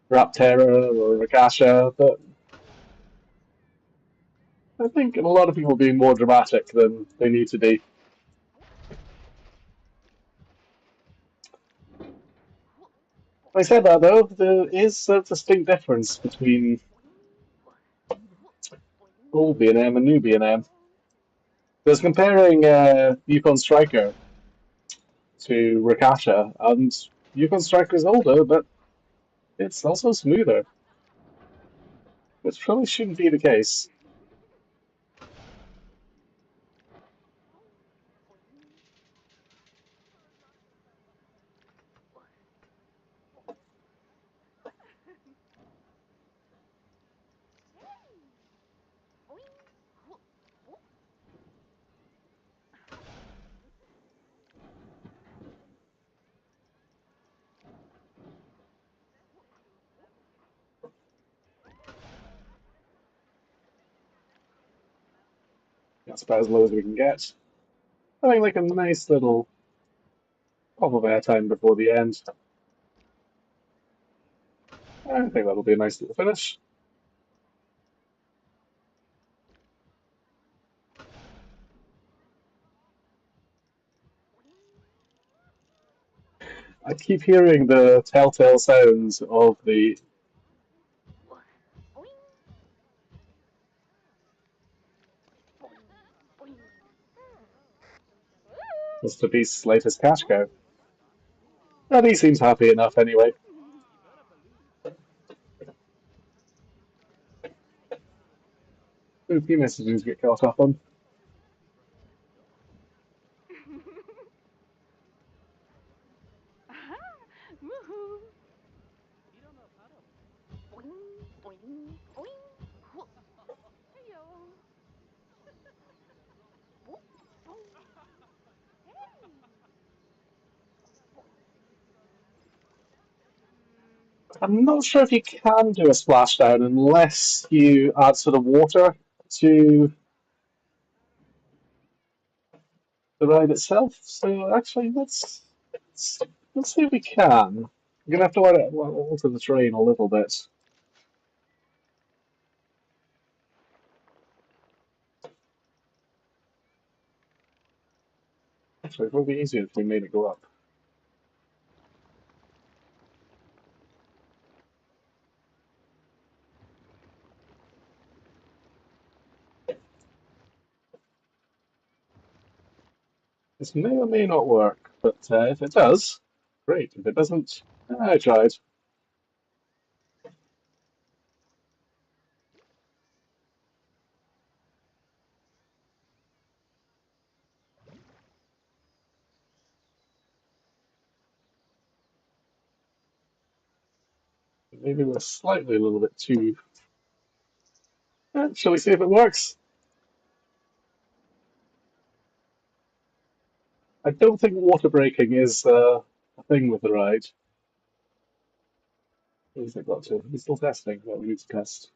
Raptera or Rakasha, but I think a lot of people are being more dramatic than they need to be. I said that though, there is a distinct difference between old B&M and new B&M. There's comparing Yukon Striker to Rakasha, and Yukon Striker is older, but it's also smoother, which probably shouldn't be the case. That's about as low as we can get. I think like a nice little pop of airtime before the end. I think that'll be a nice little finish. I keep hearing the telltale sounds of the Mr. Beast's latest cash cow. But he seems happy enough anyway. A few messages get caught up on. I'm not sure if you can do a splashdown unless you add sort of water to the ride itself. So actually, let's see if we can. We're gonna have to alter the terrain a little bit. Actually, it would be easier if we made it go up. This may or may not work, but if it does, great. If it doesn't, I tried. Maybe we're slightly a little bit too. Shall we see if it works? I don't think water breaking is a thing with the ride. What has it got to? We're still testing what we need to test.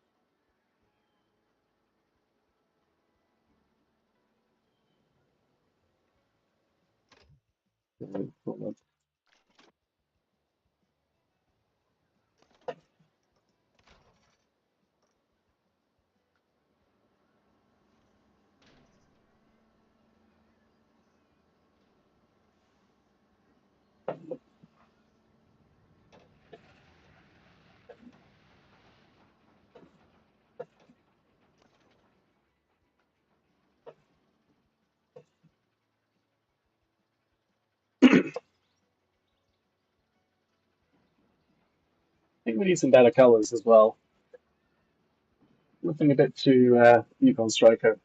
I think we need some better colours as well. Looking a bit too Yukon Striker.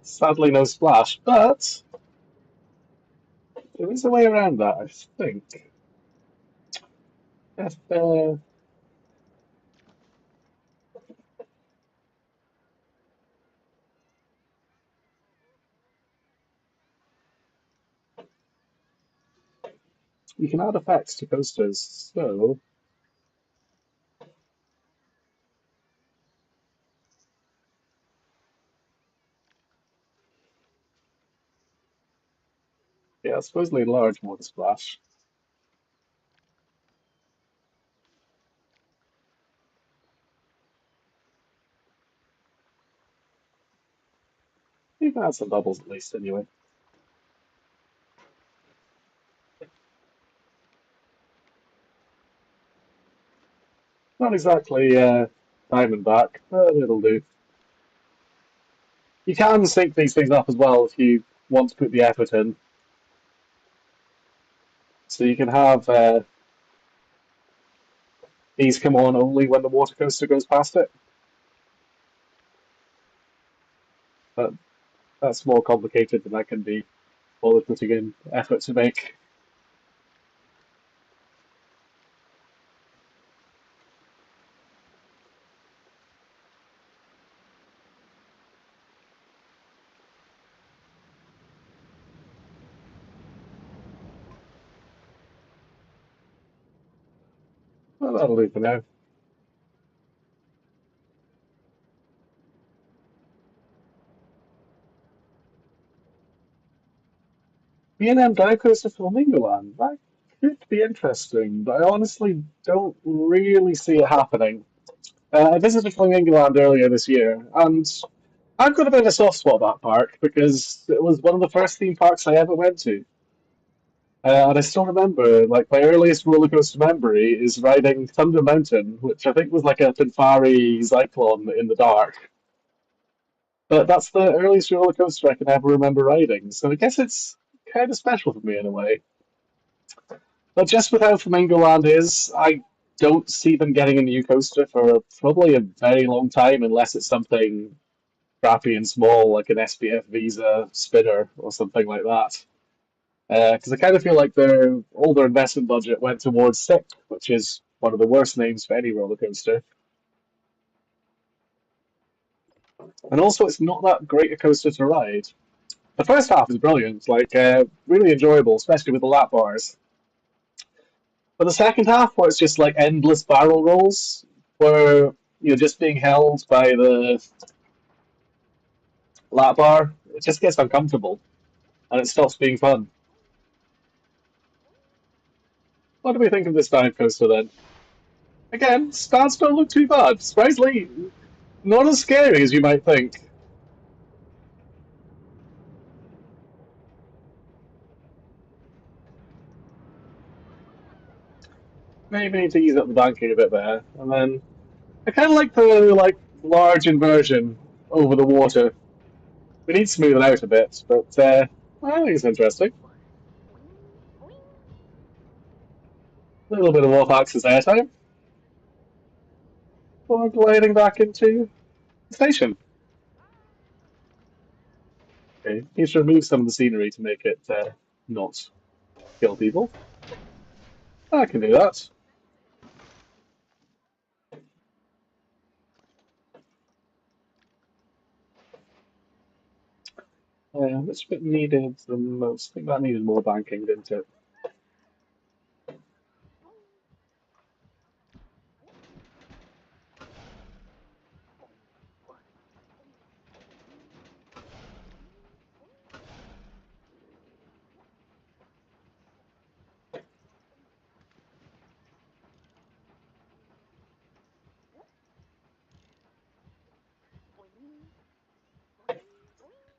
Sadly, no splash, but there is a way around that, I think. If, you can add effects to coasters, so yeah, supposedly large water splash. You can add some bubbles at least, anyway. Not exactly Diamondback, but it'll do. You can sync these things up as well if you want to put the effort in. So you can have these come on only when the water coaster goes past it. But that's more complicated than that can be while putting in effort to make. Well, that'll do for now. B&M Dive Coaster Flamingoland. That could be interesting, but I honestly don't really see it happening. I visited Flamingoland earlier this year, and I've got a bit of a soft spot about that park because it was one of the first theme parks I ever went to. And I still remember, like, my earliest roller coaster memory is riding Thunder Mountain, which I think was like a Finfari Cyclone in the dark. But that's the earliest roller coaster I can ever remember riding, so I guess it's kind of special for me in a way. But just with how Flamingo Land is, I don't see them getting a new coaster for probably a very long time unless it's something crappy and small like an SPF Visa spinner or something like that. Because I kind of feel like their older investment budget went towards Sick, which is one of the worst names for any roller coaster. And also, it's not that great a coaster to ride. The first half is brilliant, like really enjoyable, especially with the lap bars. But the second half, where it's just like endless barrel rolls, where you're just being held by the lap bar, it just gets uncomfortable and it stops being fun. What do we think of this dive coaster then? Again, stats don't look too bad. Surprisingly, not as scary as you might think. Maybe need to ease up the banking a bit there, and then I kind of like the large inversion over the water. We need to smooth it out a bit, but I think it's interesting. A little bit of off-axis airtime. Before gliding back into the station. Okay, need to remove some of the scenery to make it not kill people. I can do that. Which bit needed the most? I think that needed more banking, didn't it?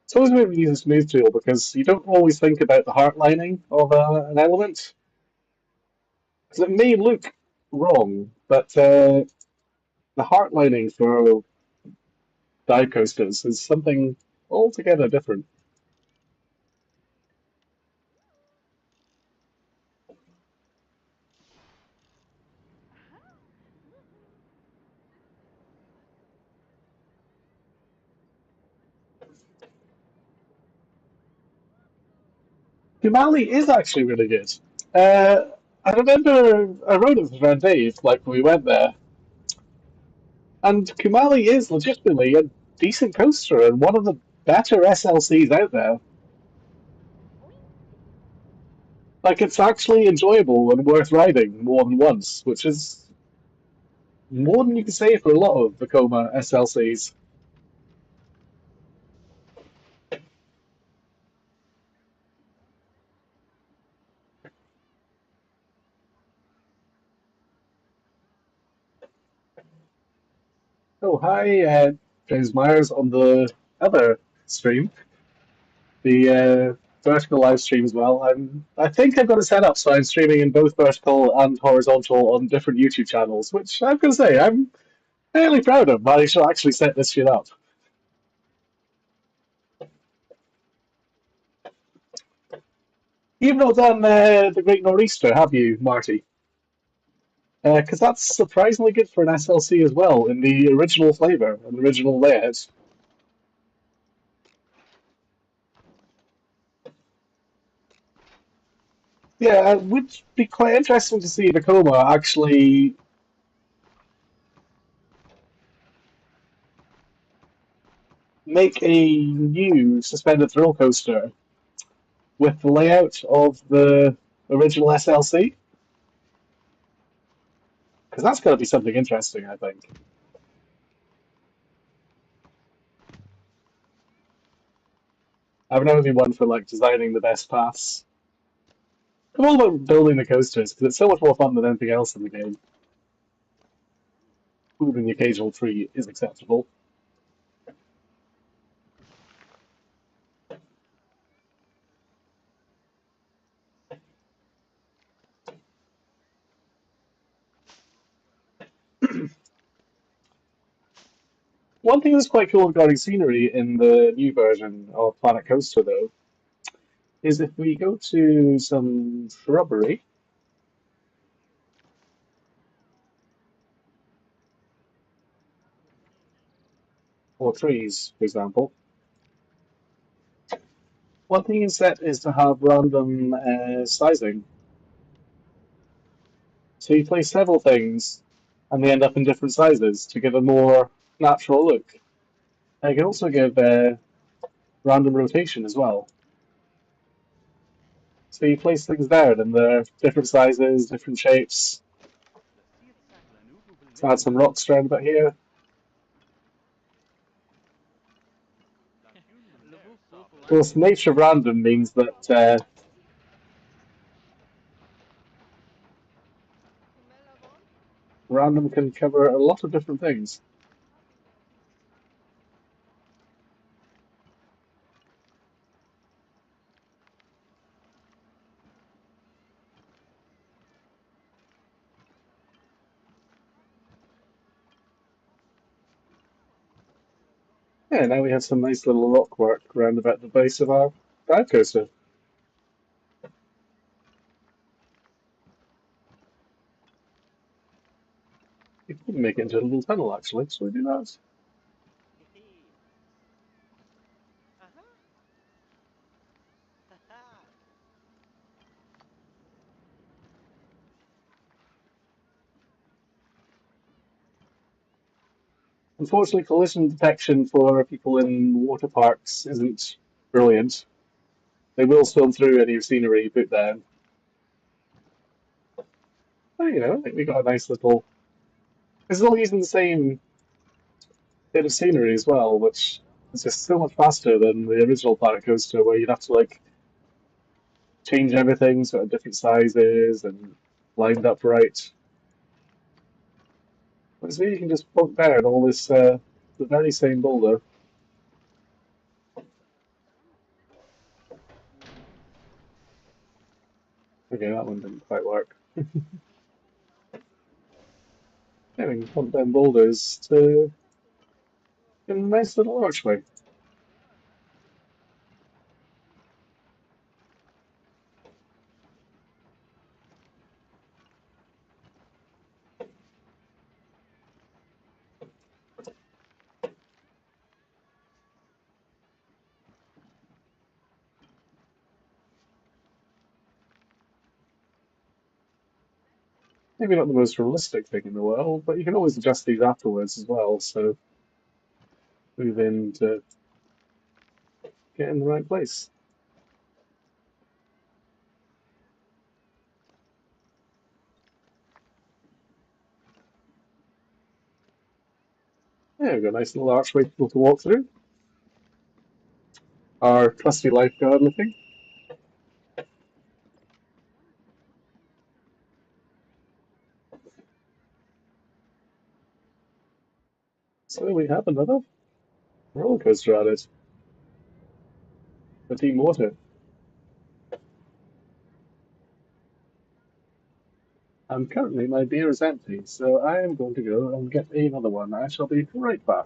It's always good to use a smooth tool because you don't always think about the heart lining of an element. Because it may look wrong, but the heart lining for dive coasters is something altogether different. Kumali is actually really good. I remember I rode it with my friend Dave, like when we went there, and Kumali is legitimately a decent coaster and one of the better SLCs out there. Like it's actually enjoyable and worth riding more than once, which is more than you can say for a lot of Vekoma SLCs. Oh, hi, James Myers on the other stream, the vertical live stream as well. I think I've got it set up so I'm streaming in both vertical and horizontal on different YouTube channels, which I'm going to say I'm fairly proud of, but I shall actually set this shit up. You've not done the Great Nor'easter, have you, Marty? Because that's surprisingly good for an SLC as well, in the original flavour and original layout. Yeah, it would be quite interesting to see Vekoma actually make a new suspended thrill coaster with the layout of the original SLC, because that's going to be something interesting, I think. I've never been one for like designing the best paths. I'm all about building the coasters because it's so much more fun than anything else in the game. Moving the occasional tree is acceptable. One thing that's quite cool regarding scenery in the new version of Planet Coaster, though, is if we go to some shrubbery or trees, for example, one thing is set is to have random sizing. So you place several things and they end up in different sizes to give a more natural look. And you can also give random rotation as well. So you place things there and they're different sizes, different shapes. Let's add some rocks around about here. Of course, the nature of random means that random can cover a lot of different things. Yeah, now we have some nice little rock work around about the base of our dive coaster. We could make it into a little tunnel actually, so we do that. Unfortunately, collision detection for people in water parks isn't brilliant. They will swim through any scenery you put down. But, you know, I think we got a nice little. It's all using the same bit of scenery as well, which is just so much faster than the original Planet Coaster, where you'd have to like change everything so at different sizes and lined up right. But so you can just plunk down all this the very same boulder. Okay, that one didn't quite work. Yeah, we can plunk down boulders to a nice little archway. maybe not the most realistic thing in the world, but you can always adjust these afterwards as well. So move in to get in the right place. Yeah, we've got a nice little archway for people to walk through. Our trusty lifeguard looking. So we have another roller coaster added. The Team Water. And currently my beer is empty, so I am going to go and get another one. I shall be right back.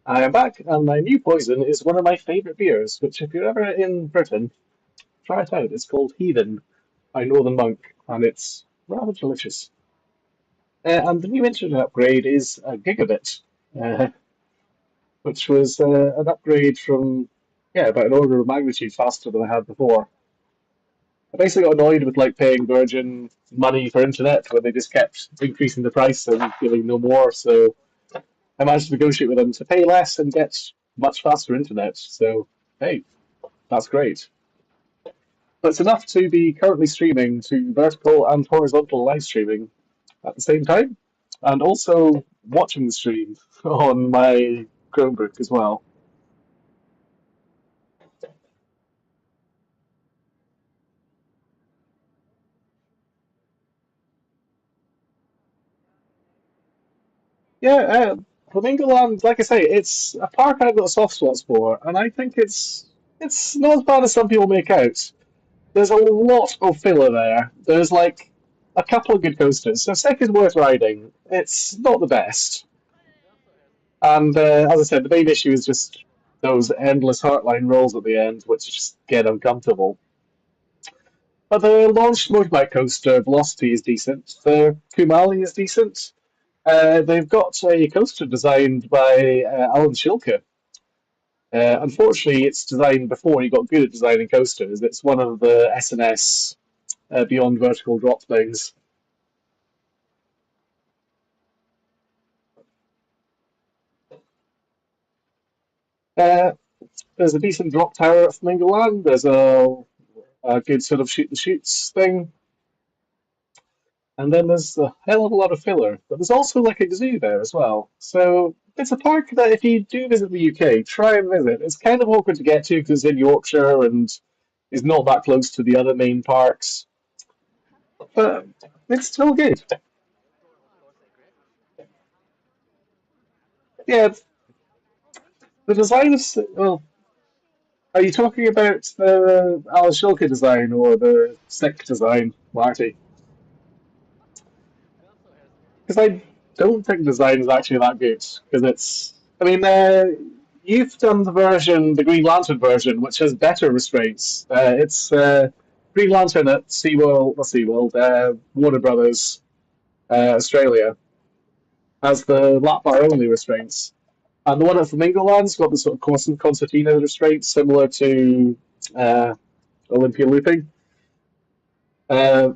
I am back, and my new poison is one of my favourite beers, which if you're ever in Britain, try it out. It's called Heathen by Northern Monk, and it's rather delicious. And the new internet upgrade is a gigabit, uh, which was an upgrade from, yeah, about an order of magnitude faster than I had before. I basically got annoyed with like paying Virgin money for internet when they just kept increasing the price and giving no more. So I managed to negotiate with them to pay less and get much faster internet. So hey, that's great. But it's enough to be currently streaming to vertical and horizontal live streaming at the same time, and also watching the stream on my Chromebook as well. Yeah, Flamingo Land, like I say, it's a park I've got soft spots for, and I think it's not as bad as some people make out. There's a lot of filler there. There's like a couple of good coasters. So Sek is worth riding. It's not the best, and as I said, the main issue is just those endless heartline rolls at the end, which just get uncomfortable. But the launched motorbike coaster Velocity is decent. The Kumali is decent. They've got a coaster designed by Alan Shilker. Unfortunately, it's designed before he got good at designing coasters. It's one of the SNS Beyond Vertical Drop things. Uh, there's a decent drop tower at Flamingo Land. There's a good sort of shoot the shoots thing. And then there's a hell of a lot of filler. But there's also like a zoo there as well. So it's a park that if you do visit the UK, try and visit. It's kind of awkward to get to because it's in Yorkshire and is not that close to the other main parks. but it's still good. Yeah, the design is. Well, are you talking about the Alashoka design or the stick design, Marty? Because I don't think design is actually that good. Because it's. I mean, you've done the version, the Green Lantern version, which has better restraints. It's Green Lantern at SeaWorld, not SeaWorld, Warner Brothers, Australia, has the lap bar only restraints. And the one at Flamingo Land's got the sort of concertina restraints similar to uh, Olympia looping. Uh,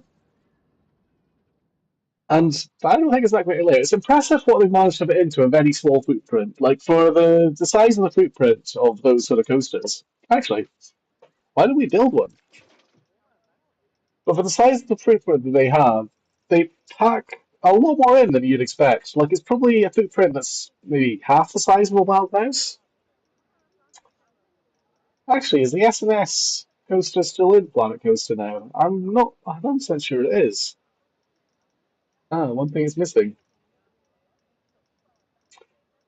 and I don't think it's that great a layer. It's impressive what they've managed to fit into a very small footprint. Like for the size of the footprint of those sort of coasters. Actually, why don't we build one? But for the size of the footprint that they pack a lot more in than you'd expect. Like it's probably a footprint that's maybe half the size of a wild mouse. Actually, is the SNS coaster still in Planet Coaster now? I'm not 100% sure it is. Ah, one thing is missing.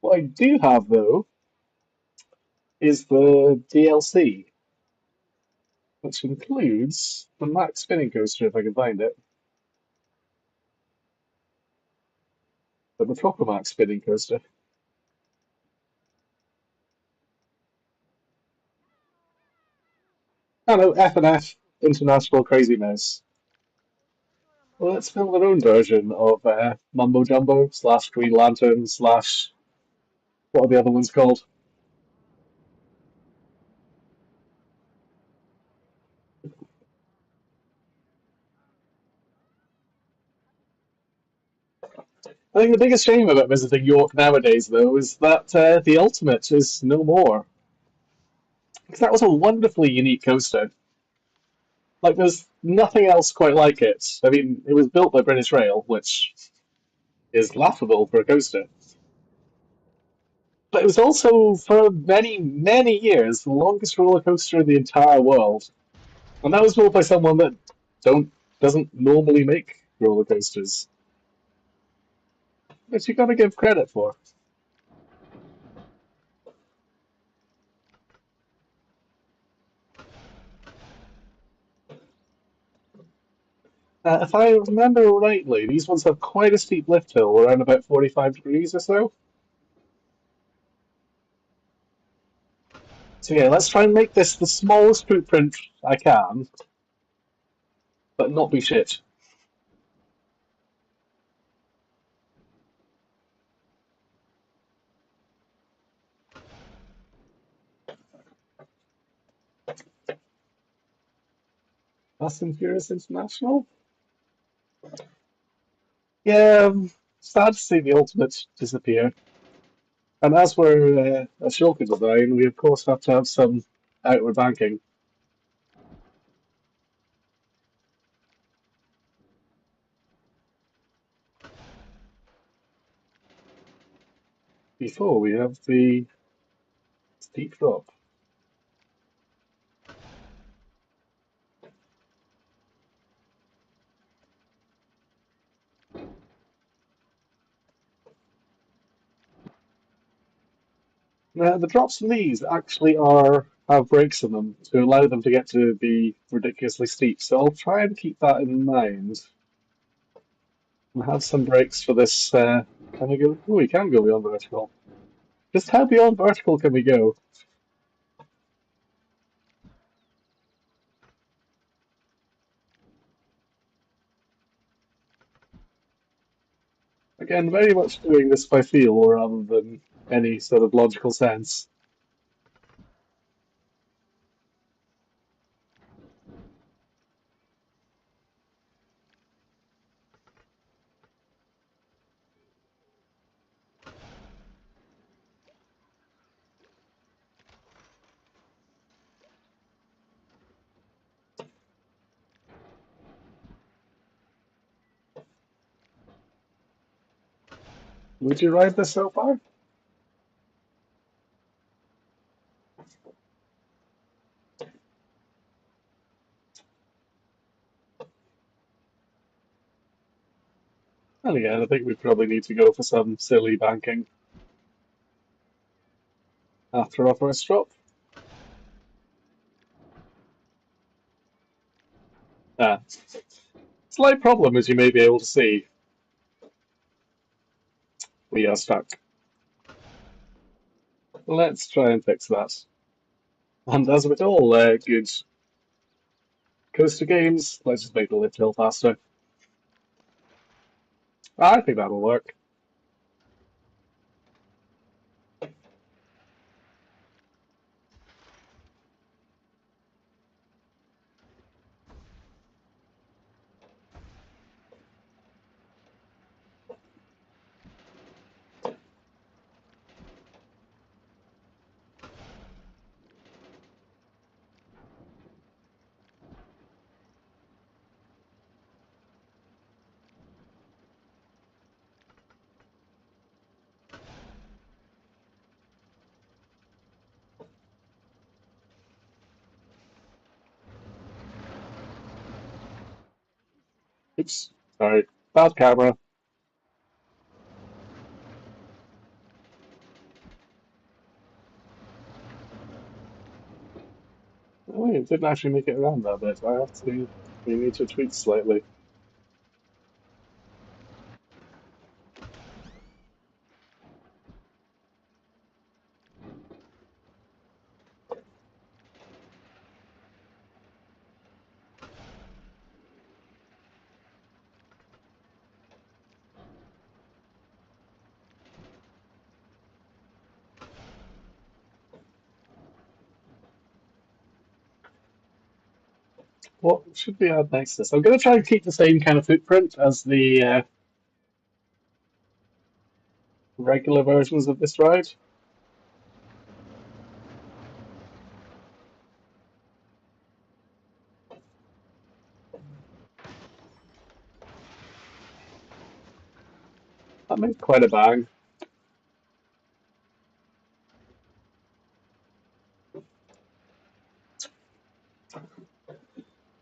What I do have, though, is the DLC, which includes the Max Spinning Coaster, if I can find it. But the proper Max Spinning Coaster. I know, F&F, International Crazy Mouse. Well, let's build our own version of Mumbo Jumbo slash Green Lantern slash what are the other ones called? I think the biggest shame about visiting York nowadays, though, is that the Ultimate is no more. Because that was a wonderfully unique coaster. Like, there's nothing else quite like it. I mean, it was built by British Rail, which is laughable for a coaster. But it was also, for many, many years, the longest roller coaster in the entire world. And that was built by someone that don't doesn't normally make roller coasters. Which you gotta give credit for. If I remember rightly, these ones have quite a steep lift hill, around about 45 degrees or so. So yeah, let's try and make this the smallest footprint I can, but not be shit. Fast and Furious International? Yeah, sad to see the Ultimate disappear. And as we're a Shulker design, we of course have to have some outward banking. Before we have the steep drop. Now, the drops in these actually are have brakes in them to allow them to get to be ridiculously steep. So I'll try and keep that in mind and have some brakes for this. Can we go? Oh, we can go beyond vertical. Just how beyond vertical can we go? Again, very much doing this by feel rather than any sort of logical sense. Would you ride this so far? And again, I think we probably need to go for some silly banking after our first drop. Ah, slight problem, as you may be able to see. We are stuck. Let's try and fix that. And as with all good coaster games, let's just make the lift hill faster. I think that'll work. Oops, sorry. Bad camera. Oh, wait, it didn't actually make it around that bit. I have to. We need to tweak slightly. What should we add next to this? I'm going to try and keep the same kind of footprint as the regular versions of this ride. That made quite a bang.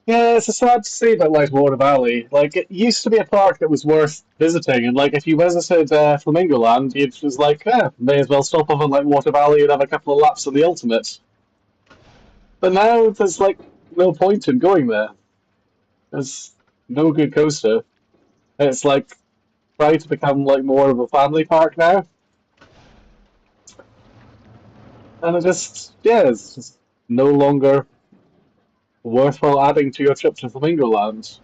Yeah, it's a sad to see about like Water Valley. Like it used to be a park that was worth visiting, and like if you visited Flamingo Land, it was like, yeah, may as well stop off at like Water Valley and have a couple of laps on the Ultimate. But now there's like no point in going there. There's no good coaster. It's like trying to become like more of a family park now, and it just yeah, it's just no longer worthwhile adding to your trip to Flamingo Land.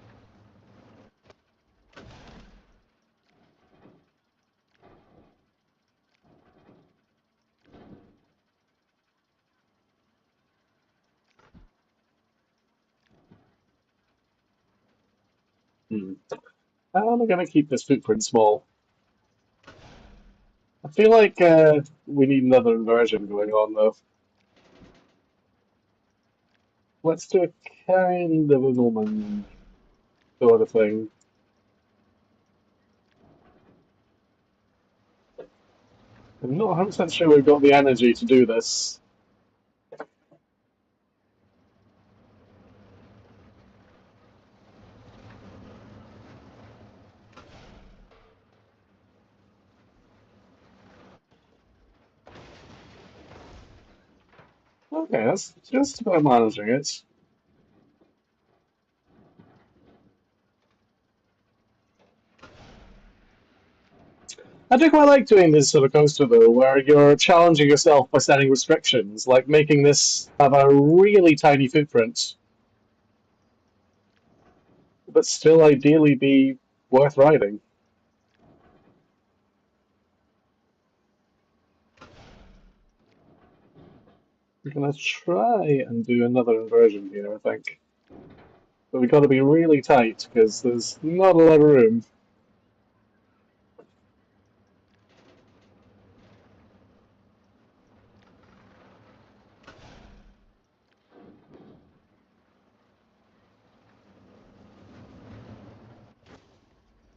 Hmm. How am I going to keep this footprint small? I feel like we need another inversion going on though. Let's do a kind of a Norman sort of thing. I'm not 100% sure we've got the energy to do this. Okay, that's just about managing it. I do quite like doing this sort of coaster though, where you're challenging yourself by setting restrictions, like making this have a really tiny footprint, but still ideally be worth riding. We're gonna try and do another inversion here, I think. But we've got to be really tight because there's not a lot of room.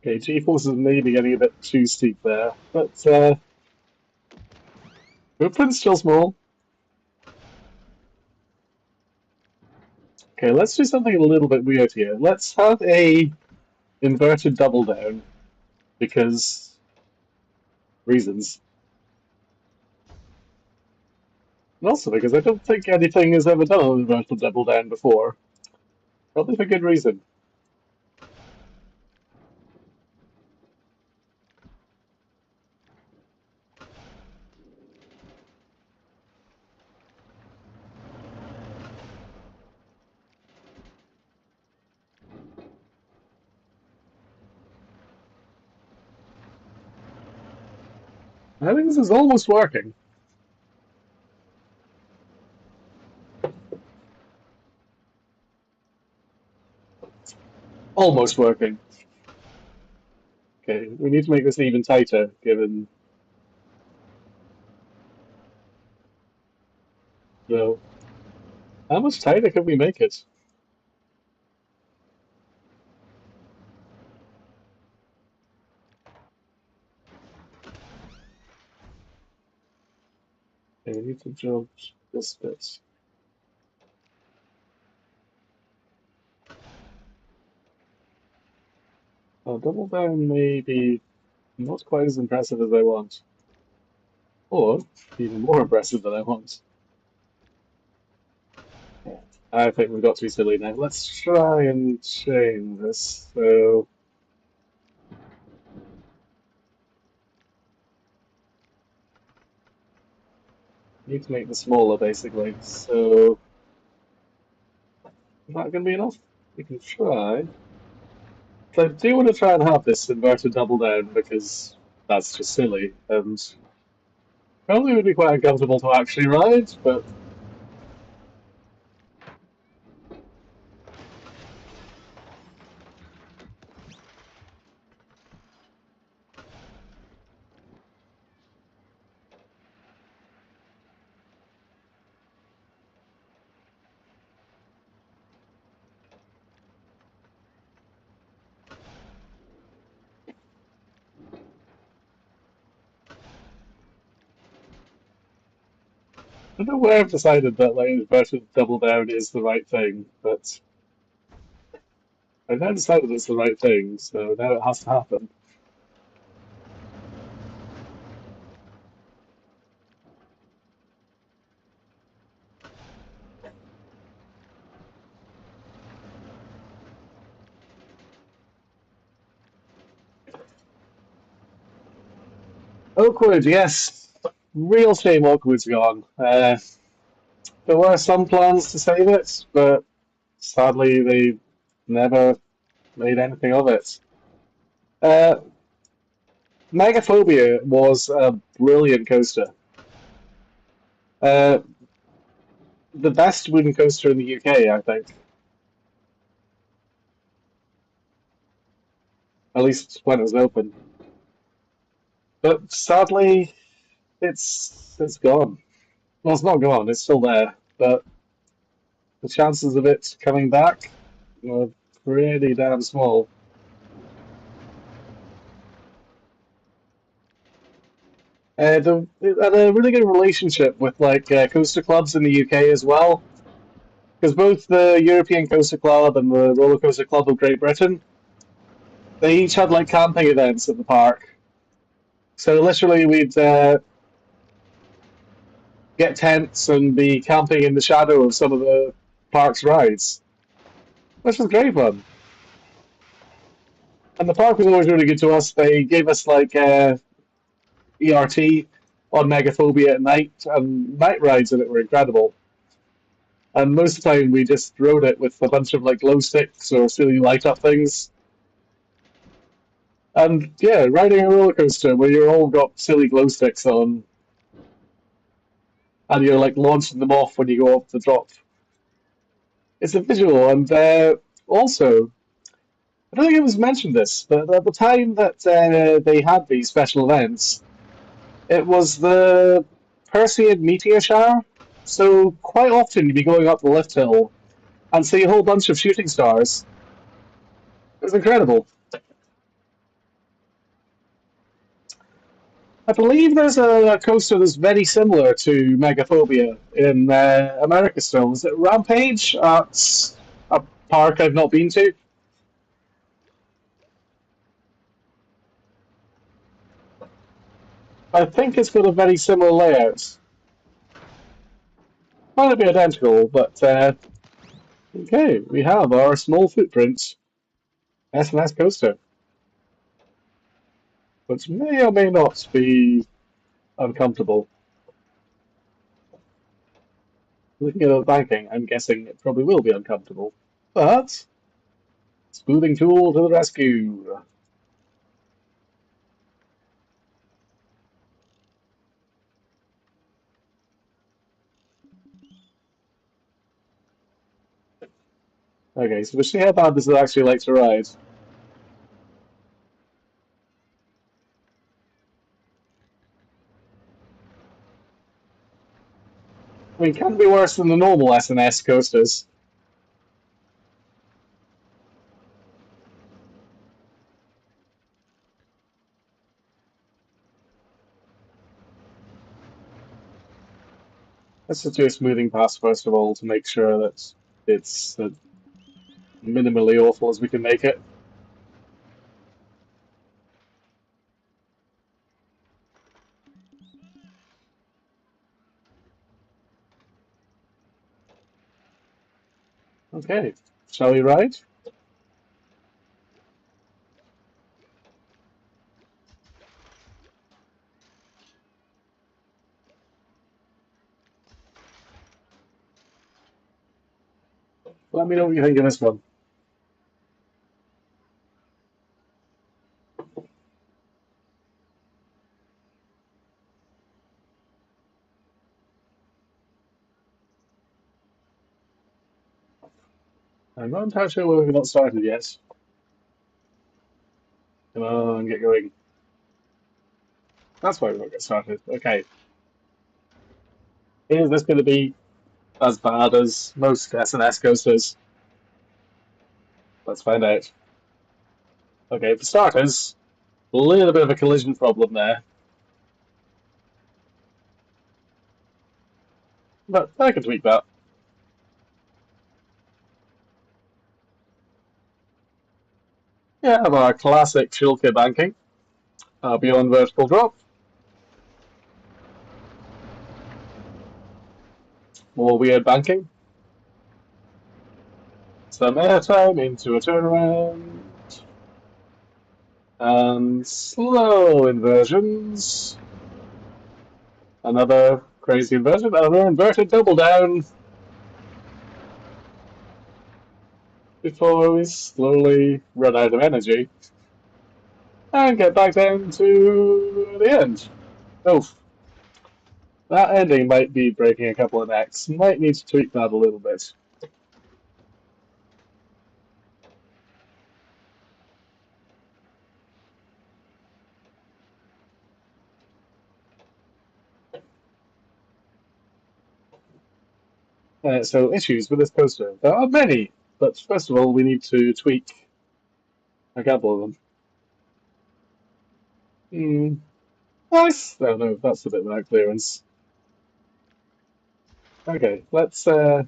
Okay, G-forces may be getting a bit too steep there, but footprint's still small. Okay, let's do something a little bit weird here. Let's have a inverted double down. because reasons. And also because I don't think anything has ever done on Virtual Double Down before. Probably for good reason. I think this is almost working. Almost working. Okay, we need to make this even tighter, given... No. How much tighter can we make it? Okay, we need to jump this bit. Oh, double down may be not quite as impressive as I want. Or even more impressive than I want. I think we've got too silly now. Let's try and change this. So, need to make this smaller basically. So, is that going to be enough? We can try. So I do want to try and have this inverted double down because that's just silly and probably would be quite uncomfortable to actually ride, but I don't know where I've decided that like inverted double down is the right thing, but I've now decided it's the right thing, so now it has to happen. Oakwood, yes. Real shame Oakwood's gone. There were some plans to save it, but sadly they never made anything of it. Uh, Megaphobia was a brilliant coaster. Uh, the best wooden coaster in the UK, I think. At least when it was open. But sadly, it's gone. Well, it's not gone. It's still there, but the chances of it coming back are pretty damn small. It had a really good relationship with like coaster clubs in the UK as well, because both the European Coaster Club and the Roller Coaster Club of Great Britain, they each had like camping events at the park. So literally, we'd get tents and be camping in the shadow of some of the park's rides, which was great fun. And the park was always really good to us. They gave us like ERT on Megaphobia at night, and night rides in it were incredible. And most of the time, we just rode it with a bunch of like glow sticks or silly light up things. And yeah, riding a roller coaster where you're all got silly glow sticks on, and you're like launching them off when you go off the drop. It's a visual, and also I don't think it was mentioned this, but at the time that they had these special events, it was the Perseid meteor shower. So quite often you'd be going up the lift hill and see a whole bunch of shooting stars. It was incredible. I believe there's a coaster that's very similar to Megaphobia in America still. Is it Rampage at a park I've not been to? I think it's got a very similar layout. Might not be identical, but okay, we have our small footprint S&S coaster, which may or may not be uncomfortable. Looking at the banking, I'm guessing it probably will be uncomfortable. But smoothing tool to the rescue. Okay, so we'll see how bad this is actually like to ride. I mean, can be worse than the normal S&S coasters. Let's just do a smoothing pass first of all to make sure that it's minimally awful as we can make it. Okay, shall we ride? Let me know what you think of this one. I'm not entirely sure whether we've not started yet. Come on, get going. That's why we've not get started. Okay. Is this going to be as bad as most S&S coasters? Let's find out. Okay, for starters, a little bit of a collision problem there. But I can tweak that. Yeah, have our classic Shilka banking. Beyond vertical drop. More weird banking. Some airtime into a turnaround. And slow inversions. Another crazy inversion. Another inverted double down. Before we slowly run out of energy. And get back down to the end. Oof. That ending might be breaking a couple of necks. Might need to tweak that a little bit. So issues with this coaster. There are many, but first of all we need to tweak a couple of them. Nice! Oh no, that's a bit without clearance. Okay, let's give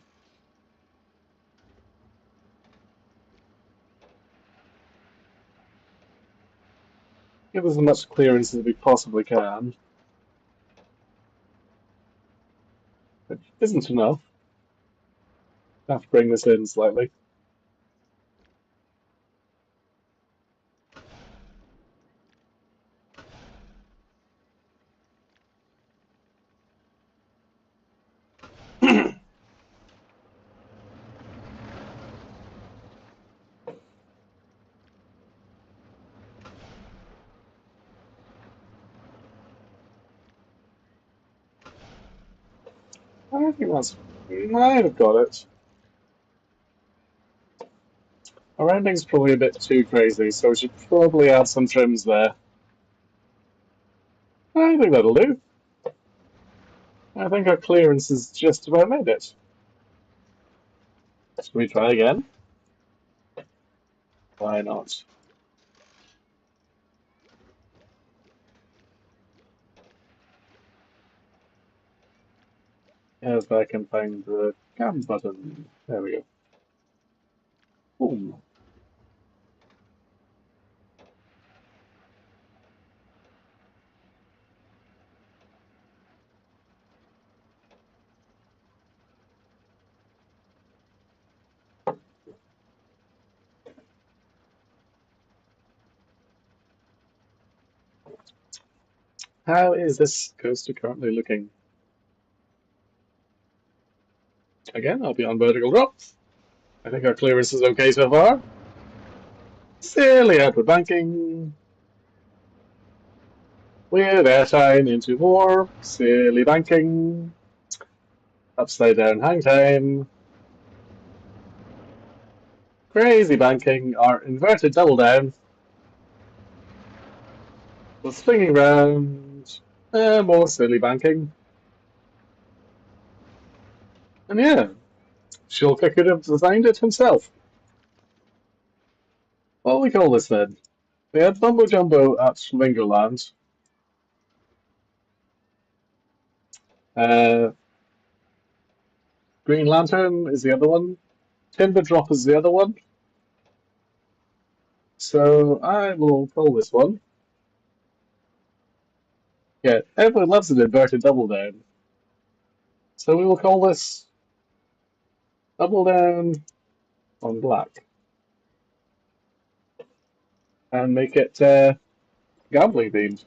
us as much clearance as we possibly can. It isn't enough. Have to bring this in slightly. I think that's might have got it. Our rounding's probably a bit too crazy, so we should probably add some trims there. I think that'll do. I think our clearance has just about made it. Should we try again? Why not? If I can find the cam button. There we go. Boom. How is this coaster currently looking? Again, I'll be on vertical drops. I think our clearance is okay so far. Silly outward banking. With airtime into more. Silly banking. Upside down hang time. Crazy banking. Our inverted double down. The swinging round. More silly banking. And yeah, Shulker could have designed it himself. What do we call this then? We had Mumbo Jumbo at Schwingerland. Uh, Green Lantern is the other one. Timber Drop is the other one. So I will call this one. Yeah, everyone loves an inverted double down. So we will call this double down on black. And make it gambling themed.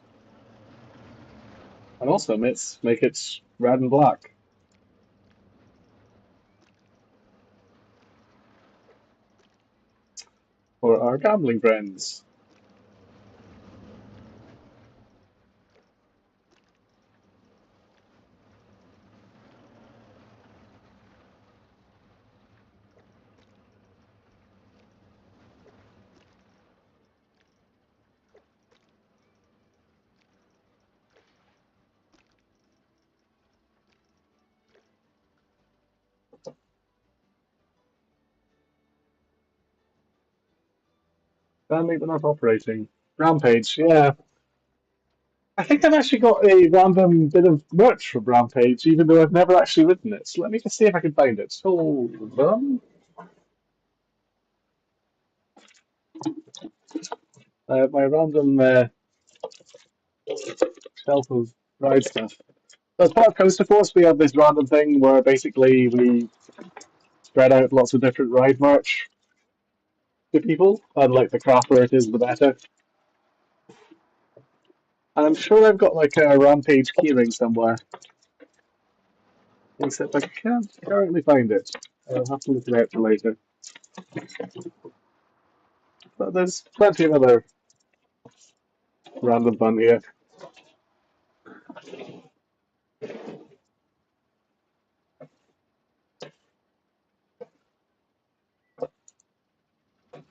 And also make it red and black. For our gambling friends. Family but not operating. Rampage, yeah. I think I've actually got a random bit of merch from Rampage, even though I've never actually written it. So let me just see if I can find it. Hold on. My random shelf of ride stuff. So as part of Coaster Force, we have this random thing where basically we spread out lots of different ride merch to people, and like the crappier it is, the better. And I'm sure I've got like a Rampage keyring somewhere, except I can't currently find it. I'll have to look it out for later. But there's plenty of other random fun here.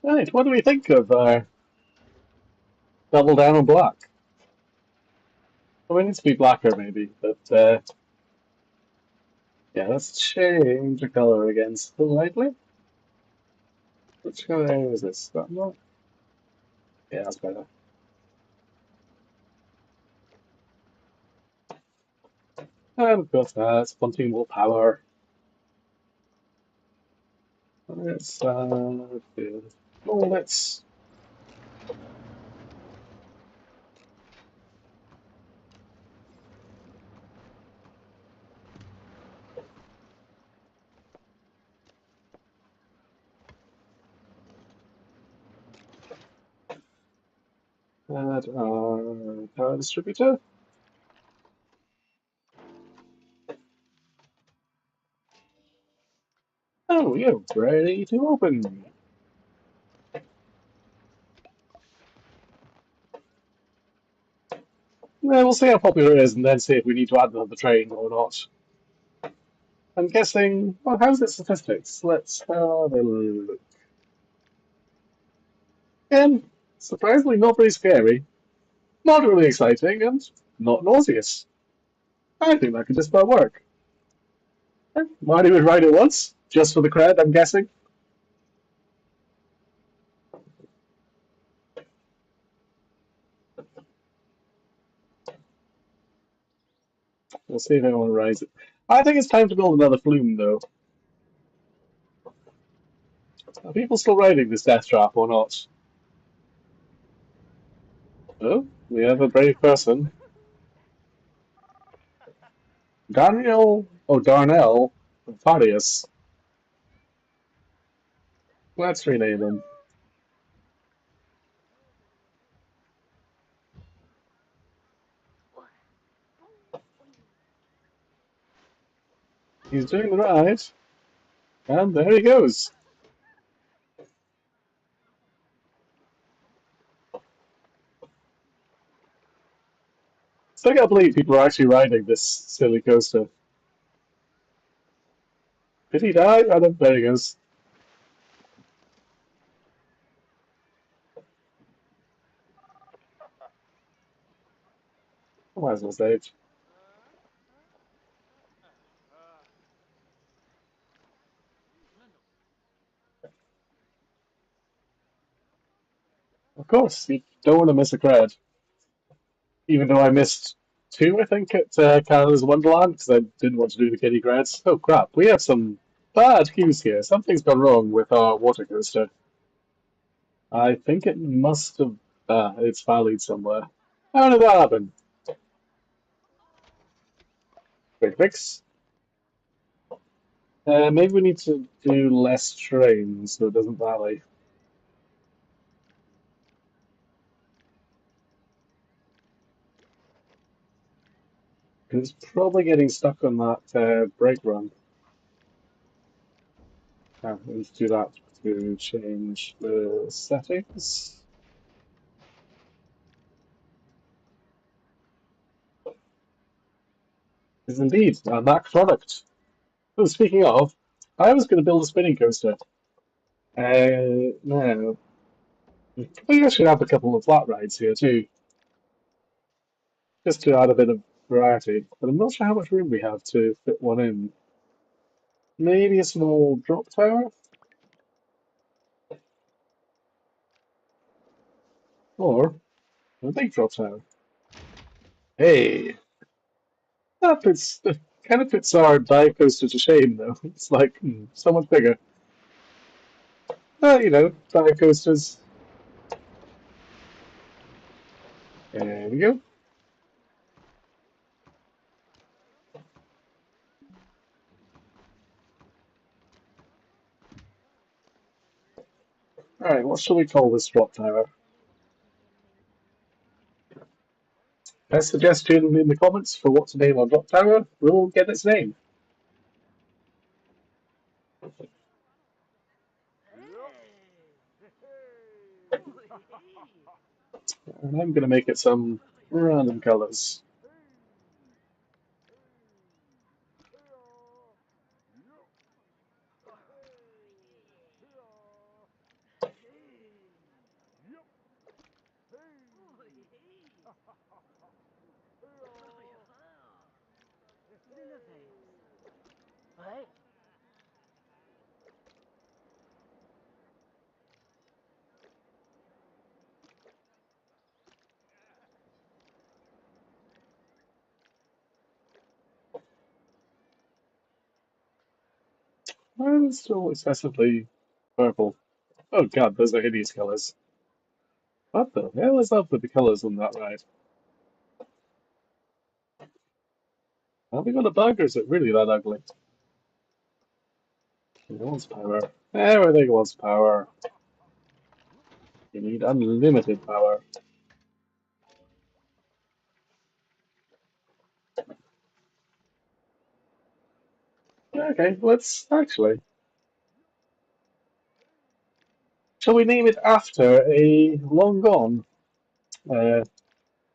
Right, what do we think of Double Down on Black? Well, it needs to be blacker maybe, but yeah, let's change the color again slightly. Which color is this? That one? Yeah, that's better. And of course, Spontaneous will power. Let's let's add our power distributor. Oh, we are ready to open. Yeah, we'll see how popular it is and then see if we need to add another train or not. I'm guessing, well, how's its statistics? Let's have a look. Again, surprisingly not very scary, not really exciting, and not nauseous. I think that could just about work. Marty would ride it once, just for the cred, I'm guessing. We'll see if anyone rides it. I think it's time to build another flume, though. Are people still riding this death trap or not? Oh, we have a brave person. Darnell, Darnell Farius. Let's rename him. He's doing the ride, and there he goes. Still can't believe people are actually riding this silly coaster. Did he die? I don't. There he goes. I might as well stage. Of course, you don't want to miss a cred. Even though I missed two, I think, at Canada's Wonderland because I didn't want to do the kiddie creds. Oh crap, we have some bad cues here. Something's gone wrong with our water coaster. I think it must have. It's valid somewhere. How did that happen? Quick fix. Maybe we need to do less trains so it doesn't valley. It's probably getting stuck on that brake run. We need to do that to change the settings. Is indeed a Mac product. Oh, speaking of, I was going to build a spinning coaster. No, we actually have a couple of flat rides here too, just to add a bit of variety. But I'm not sure how much room we have to fit one in. Maybe a small drop tower, or a big drop tower. Hey, that kind of puts our dive coaster to shame, though. It's like so much bigger. Dive coasters. There we go. All right, what shall we call this drop tower? Best suggestion in the comments for what to name our drop tower will get its name. And I'm going to make it some random colors. I'm still excessively purple. Oh god, those are hideous colors. What the hell is up with the colors on that ride? Have we got a bug or is it really that ugly? It wants power. Everything wants power. You need unlimited power. Okay, let's actually. Shall we name it after a long gone uh,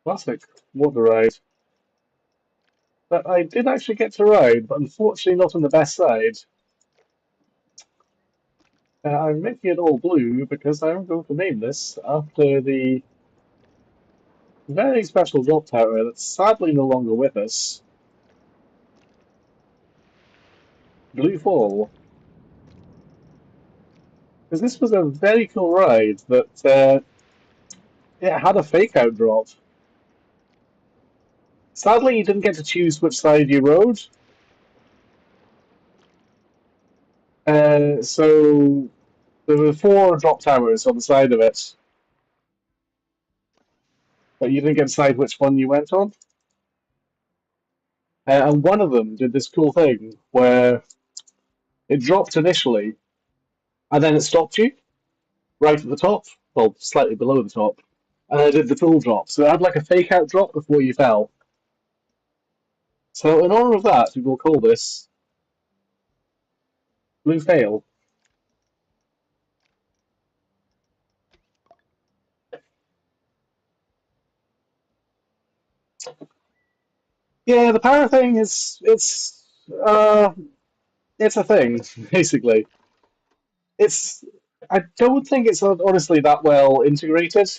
classic water ride that I did actually get to ride, but unfortunately not on the best side? I'm making it all blue because I'm going to name this after the very special drop tower that's sadly no longer with us, Blue Fall. Because this was a very cool ride that it had a fake out drop. Sadly, you didn't get to choose which side you rode, so there were four drop towers on the side of it, but you didn't get to decide which one you went on. And one of them did this cool thing where it dropped initially, and then it stopped you right at the top, well, slightly below the top, and I did the full drop. So it had like a fake out drop before you fell. So in honor of that, we will call this Blue fail. Yeah, the power thing is it's a thing basically. It's I don't think it's honestly that well integrated.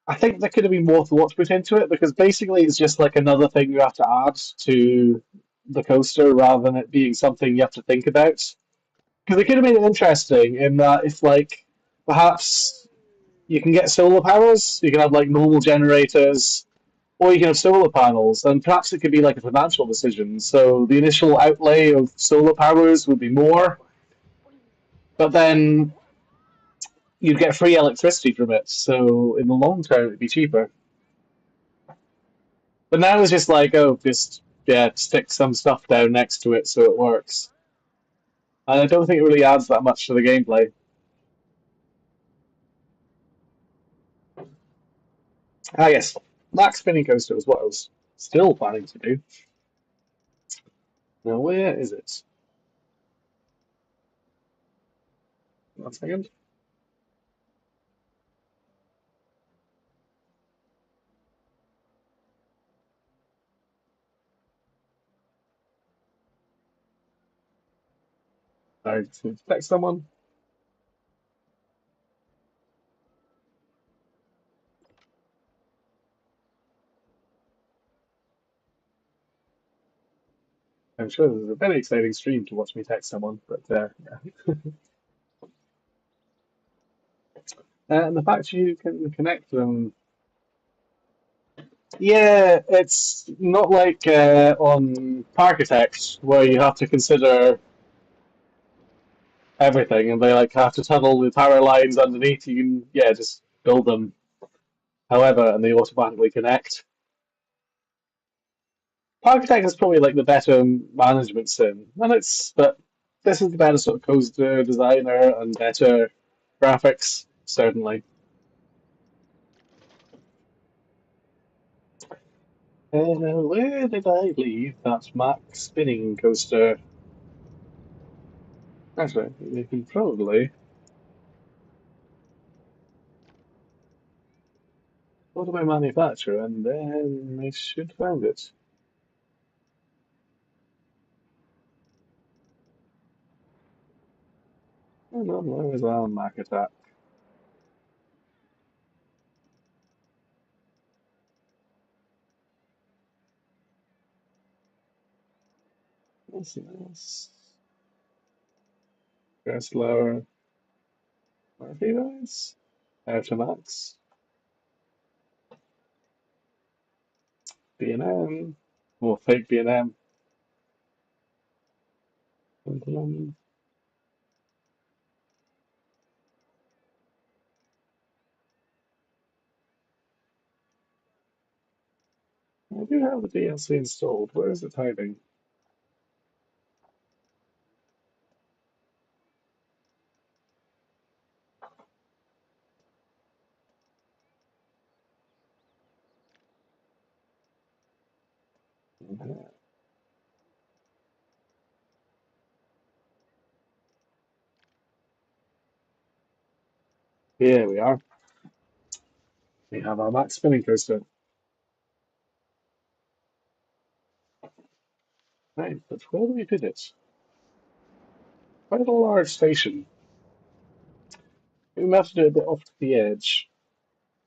I think there could have been more thought put into it because basically it's just like another thing you have to add to the coaster rather than it being something you have to think about. Because it could have made it interesting in that if like perhaps you can get solar powers, you can have like normal generators, or you can have solar panels, and perhaps it could be like a financial decision. So the initial outlay of solar powers would be more, but then you'd get free electricity from it. So in the long term, it'd be cheaper. But now it's just like, oh, just yeah, stick some stuff down next to it so it works. And I don't think it really adds that much to the gameplay. Ah, yes, Max Spinning Coaster is what I was still planning to do. Now, where is it? 1 second. Sorry to text someone. I'm sure this is a very exciting stream to watch me text someone, but yeah. And the fact you can connect them, yeah, it's not like on Parkitect where you have to consider everything and they like have to tunnel the power lines underneath. You can yeah just build them however, and they automatically connect. Parkitect is probably like the better management sim, and it's but this is the better sort of coaster designer and better graphics certainly. Where did I leave that Max spinning coaster? Actually, you can probably go to my manufacturer and then I should find it. Hold on, where is our Mac attack? What's this? Press lower. Murphy dice? Outer Max. B&M. Or fake B&M. I do have the DLC installed. Where is it hiding? Here we are. We have our Max spinning coaster. Right, but where do we put it? Quite a large station. We may have to do it a bit off to the edge.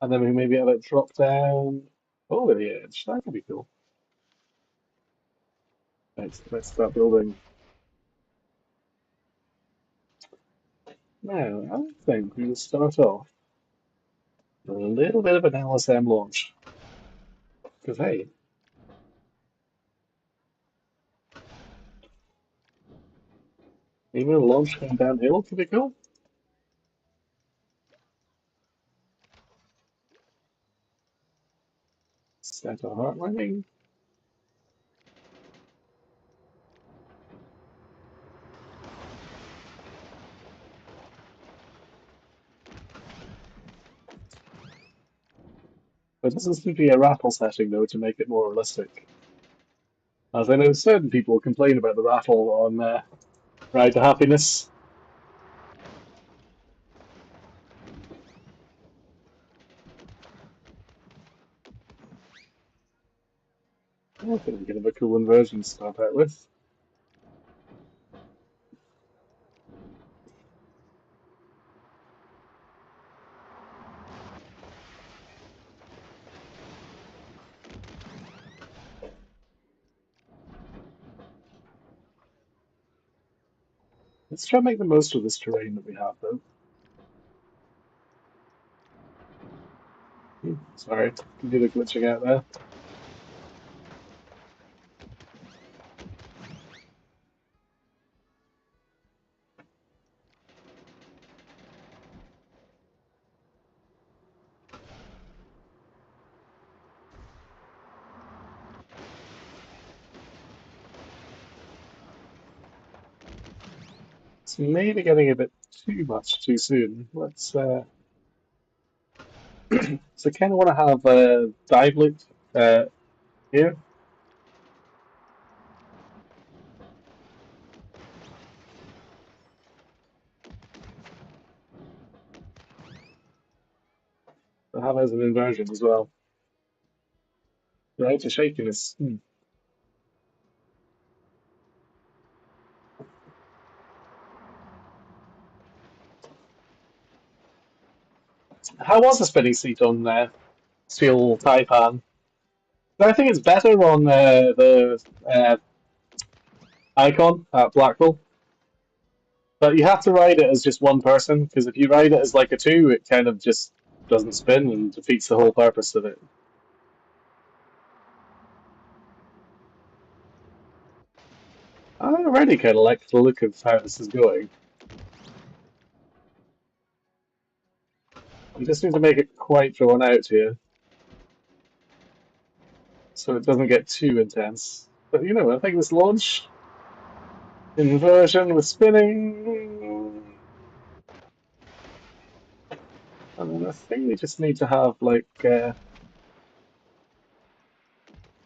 And then we maybe have it drop down over the edge. That could be cool. Right, let's start building. Now, I think we'll start off with a little bit of an LSM launch. Because, hey, even a launch going downhill could be cool. Set a heart running. But this is simply a rattle setting, though, to make it more realistic. As I know certain people complain about the rattle on Ride to happiness. I think we can have a cool inversion to start out with. Let's try and make the most of this terrain that we have, though. Sorry, computer glitching out there. It's maybe getting a bit too much too soon. Let's. So, kind of want to have a dive loop here. I have as an inversion as well. Right, to shakiness. How was the spinning seat on Steel Taipan? I think it's better on the icon at Blackpool, but you have to ride it as just one person because if you ride it as like a two, it kind of just doesn't spin and defeats the whole purpose of it. I already kind of like the look of how this is going. You just need to make it quite drawn out here so it doesn't get too intense. But you know, I think this launch inversion with spinning. And I think we just need to have like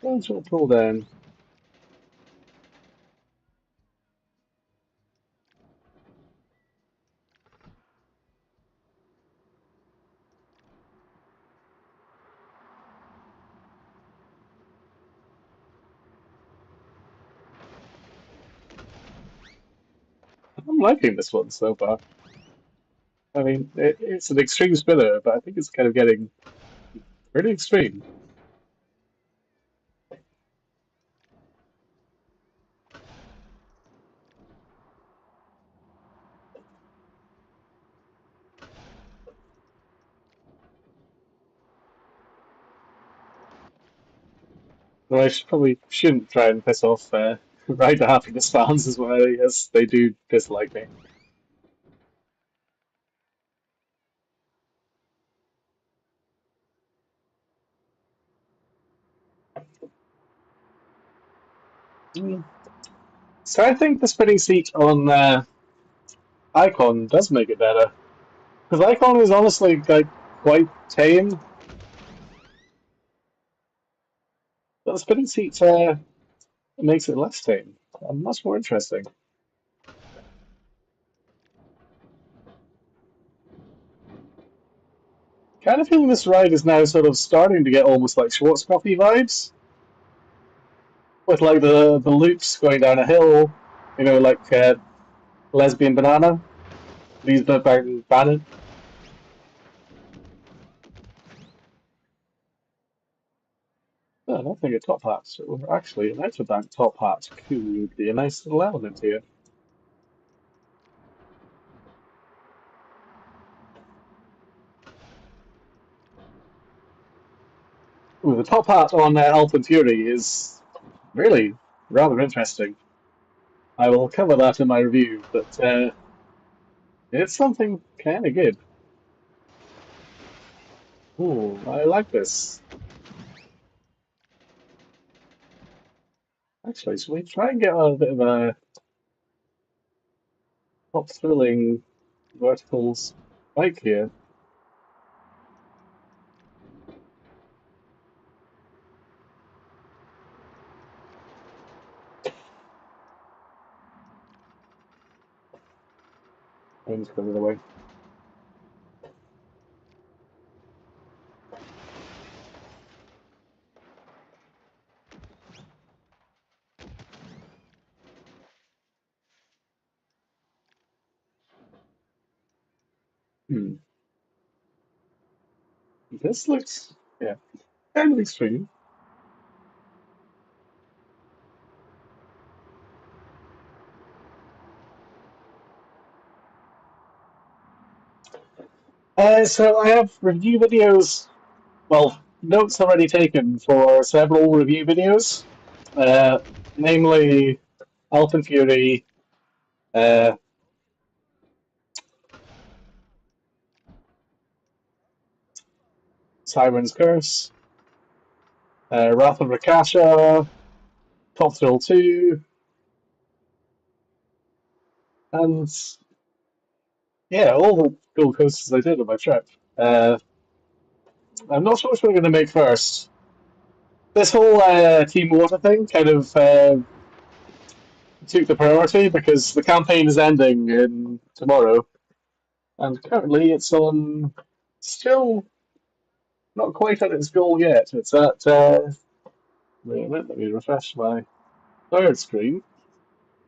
launch or pull down. I'm liking this one so far. I mean, it's an extreme spinner, but I think it's kind of getting pretty extreme. Well, I probably shouldn't try and piss off Ride the Happiness fans as well, as they do dislike me. Mm. So I think the spinning seat on Icon does make it better. Because Icon is honestly like quite tame, but the spinning seat makes it less tame and much more interesting. Kind of feeling this ride is now sort of starting to get almost like Schwarzkopf vibes, with like the loops going down a hill, you know, like Lesbian Banana, Lisa Bannon. Oh, I don't think a top hat. So actually, an outer bank top hat could be a nice little element here. Ooh, the top hat on Alpha Fury is really rather interesting. I will cover that in my review, but it's something kind of good. Ooh, I like this. Actually, so we try and get a bit of a top thrilling vertical spike here. I'm just going the other way. Hmm. This looks, yeah, kind of extreme. So I have review videos, well, notes already taken for several review videos, uh, namely Alpha Fury, uh, Siren's Curse, Wrath of Rakasha, Top Thrill 2, and yeah, all the Gold Coasters I did on my trip. I'm not sure which one I'm going to make first. This whole Team Water thing kind of took the priority because the campaign is ending in tomorrow, and currently it's on still not quite at its goal yet. It's at wait a minute, let me refresh my third screen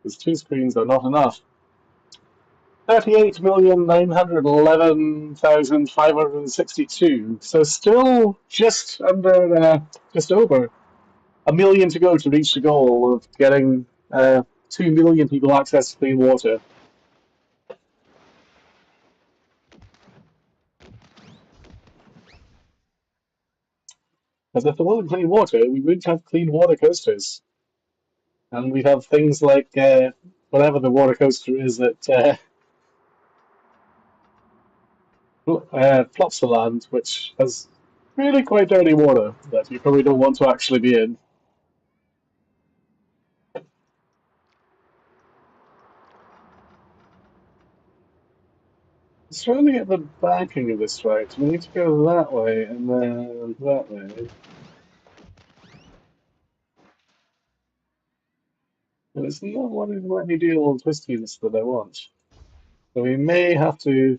because two screens are not enough. 38,911,562. So still just under, just over a million to go to reach the goal of getting 2 million people access to clean water. Because if there wasn't clean water, we wouldn't have clean water coasters. And we'd have things like whatever the water coaster is at Flopsaland, which has really quite dirty water that you probably don't want to actually be in. Just trying to get the backing of this right. We need to go that way and then that way. And it's not wanting to let me do all the twistiness that I want. So we may have to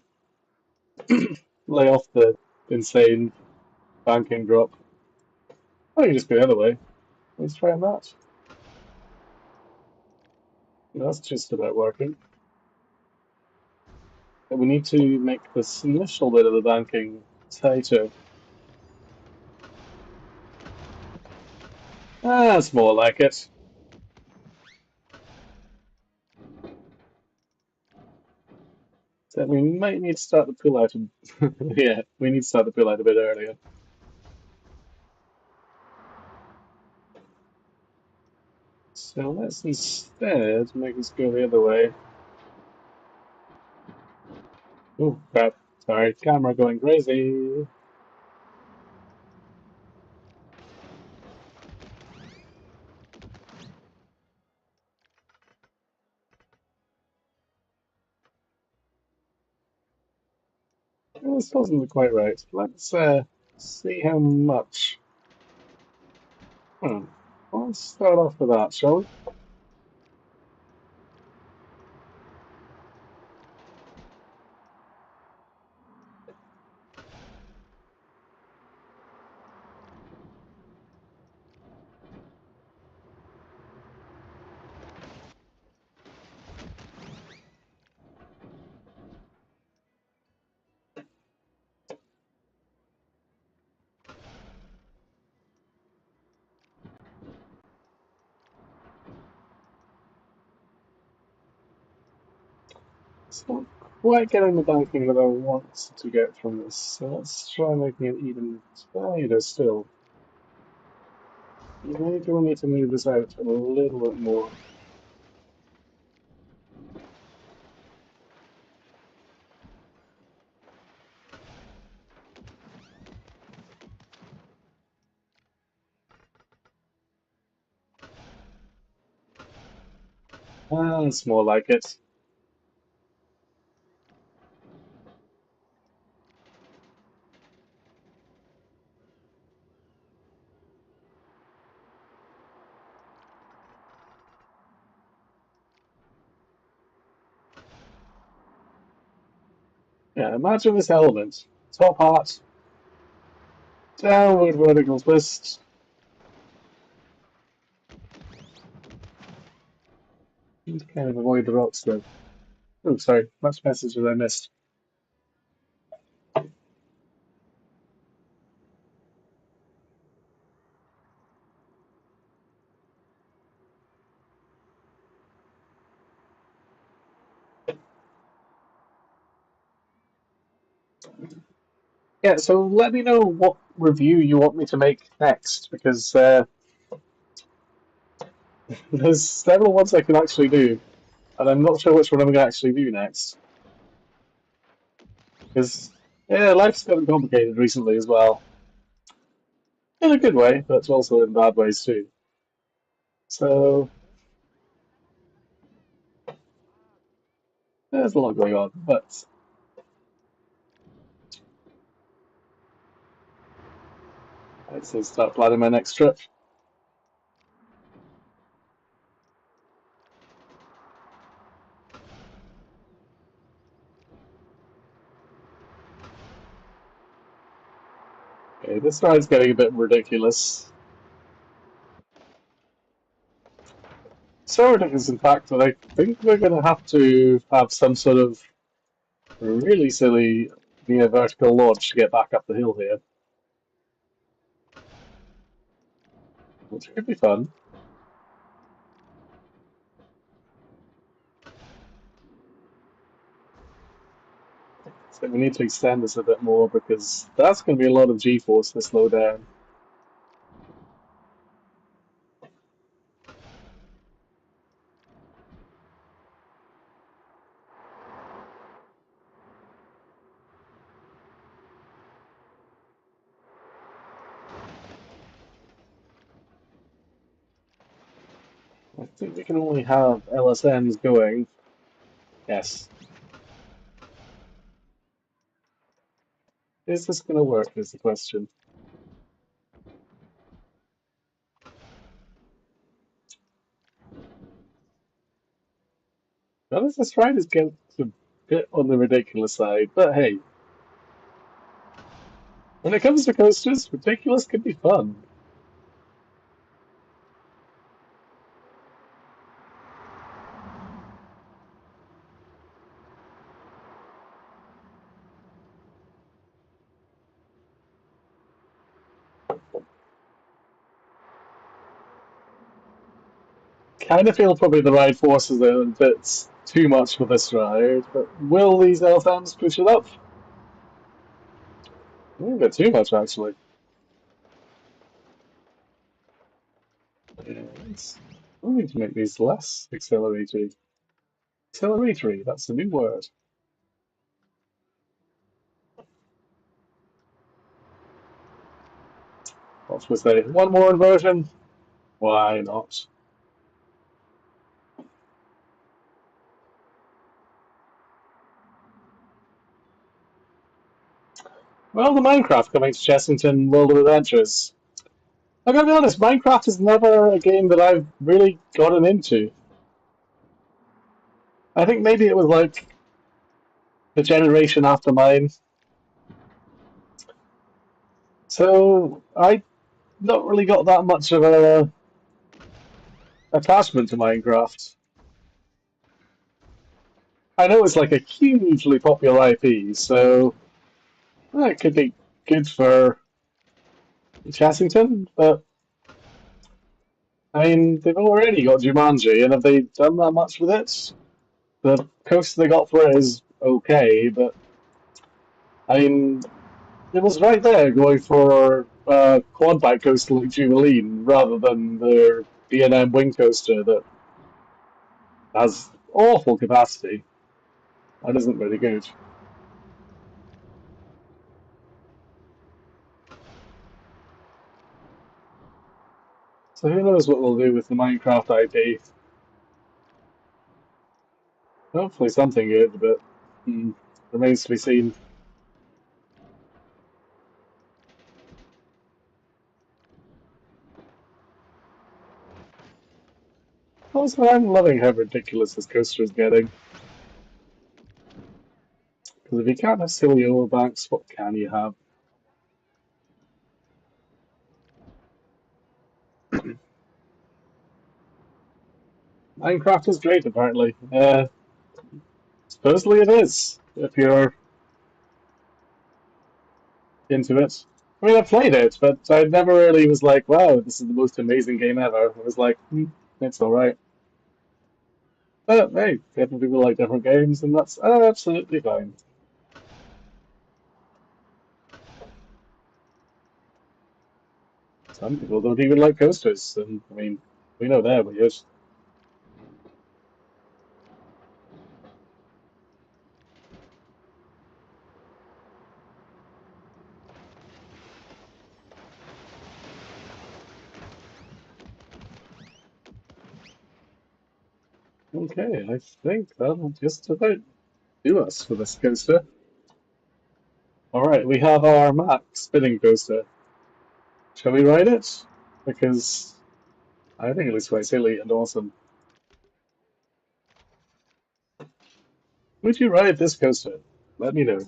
lay off the insane banking drop. Oh, you just go the other way. Let's try that. That's just about working. But we need to make this initial bit of the banking tighter. That's more like it. So we might need to start the pull out. Yeah, we need to start the pull out a bit earlier. So let's instead make this go the other way. Oh crap! Sorry, camera going crazy. This doesn't look quite right. Let's see how much. Hmm. Let's start off with that, shall we? It's not quite getting the banking that I want to get from this, so let's try making it even tighter still. Maybe we need to move this out a little bit more. That's more like it. Yeah, imagine this element. Top hat, downward vertical twist. Need to kind of avoid the rocks though. Oh, sorry, much message that I missed. Yeah, so let me know what review you want me to make next, because there's several ones I can actually do, and I'm not sure which one I'm going to actually do next. Because, yeah, life's gotten complicated recently as well. In a good way, but also in bad ways too. So, there's a lot going on, but I'd say start planning my next trip. Okay, this ride's getting a bit ridiculous. So ridiculous, in fact, that I think we're going to have some sort of really silly near vertical launch to get back up the hill here, which could be fun. So we need to extend this a bit more because that's going to be a lot of G-force to slow down. I think we can only have LSMs going. Yes. Is this going to work is the question. Now, this ride is getting a bit on the ridiculous side, but hey, when it comes to coasters, ridiculous can be fun. Kind of feel probably the ride forces it a bit too much for this ride, but will these LSMs push it up? A bit too much, actually. Yes. We need to make these less acceleratory. Acceleratory, that's the new word. What was say? One more inversion? Why not? Well, the Minecraft coming to Chessington World of Adventures. I gotta be honest, Minecraft is never a game that I've really gotten into. I think maybe it was like the generation after mine. So I not really got that much of a attachment to Minecraft. I know it's like a hugely popular IP, so it could be good for Chessington, but I mean, they've already got Jumanji, and have they done that much with it? The coast they got for it is okay, but I mean, it was right there going for quad bike coaster like Jubilee rather than their B&M wing coaster that has awful capacity and isn't very good. So who knows what they'll do with the Minecraft IP? Hopefully something good, but remains to be seen. Also, I'm loving how ridiculous this coaster is getting. Because if you can't have silly overbanks, what can you have? Minecraft is great, apparently. Supposedly it is, if you're into it. I mean, I played it, but I never really was like, wow, this is the most amazing game ever. I was like, it's alright. But hey, different people like different games, and that's absolutely fine. Some people don't even like coasters, and I mean, we know they're weird. Okay, I think that'll just about do us for this coaster. Alright, we have our map spinning coaster. Shall we ride it? Because I think it looks quite silly and awesome. Would you ride this coaster? Let me know.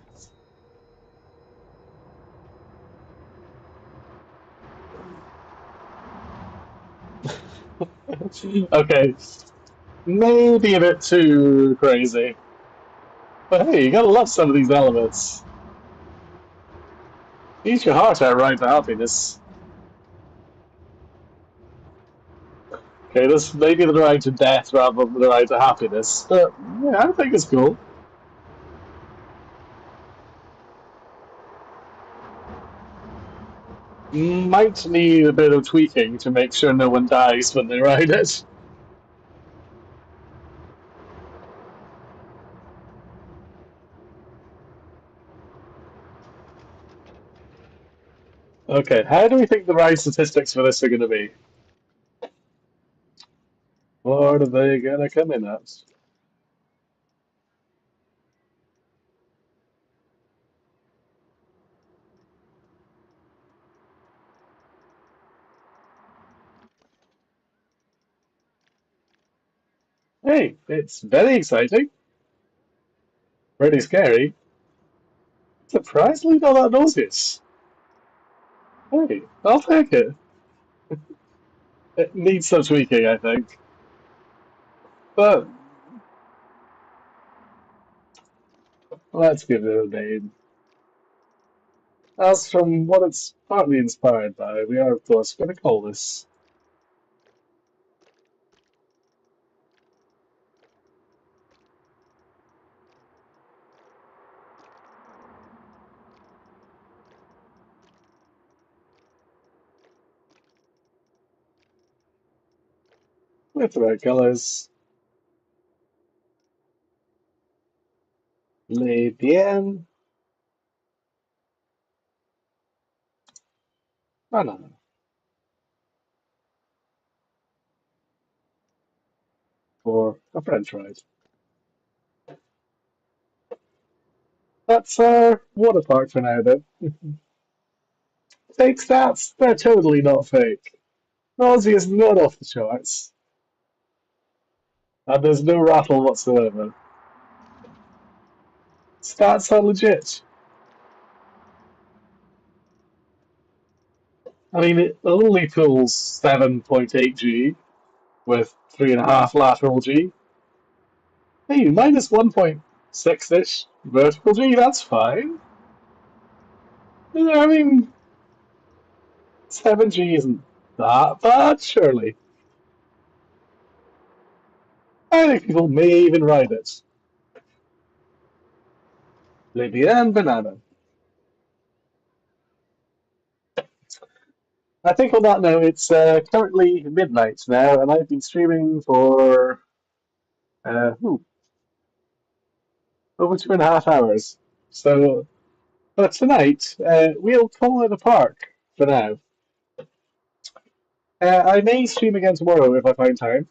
Okay, maybe a bit too crazy. But hey, you gotta love some of these elements. Eat your heart out right to happiness. Okay, this may be the ride to death rather than the ride to happiness, but yeah, I think it's cool. Might need a bit of tweaking to make sure no one dies when they ride it. Okay, how do we think the ride statistics for this are going to be? What are they going to come in at? Hey, it's very exciting, pretty scary, surprisingly not that nauseous. Hey, I'll take it. It needs some tweaking, I think, but let's give it a name. As from what it's partly inspired by, we are of course going to call this. With the right colours, Les Bien Banana for a French ride. That's our water park for now, though. Fake stats? They're totally not fake. Nausea is not off the charts, and there's no rattle whatsoever. Stats are legit. I mean, it only pulls 7.8 G with 3.5 lateral G. Hey, minus 1.6-ish vertical G, that's fine. Yeah, I mean, 7G isn't that bad, surely. I think people may even ride it. Libya and banana. I think on that note, it's currently midnight now, and I've been streaming for ooh, over 2.5 hours. So, but tonight, we'll call it a park for now. I may stream again tomorrow if I find time,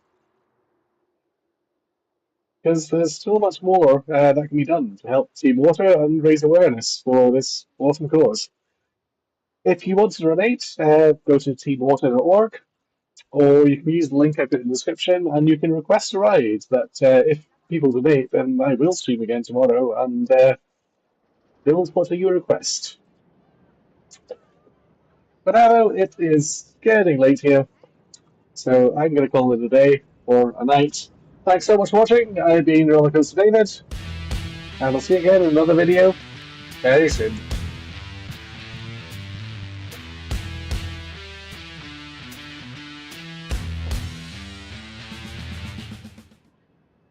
because there's still much more that can be done to help Team Water and raise awareness for this awesome cause. If you want to donate, go to teamwater.org, or you can use the link I put in the description, and you can request a ride that if people donate, then I will stream again tomorrow, and build what you request. But now it is getting late here, so I'm going to call it a day or a night. Thanks so much for watching. I've been Rollercoaster David, and I'll see you again in another video very soon.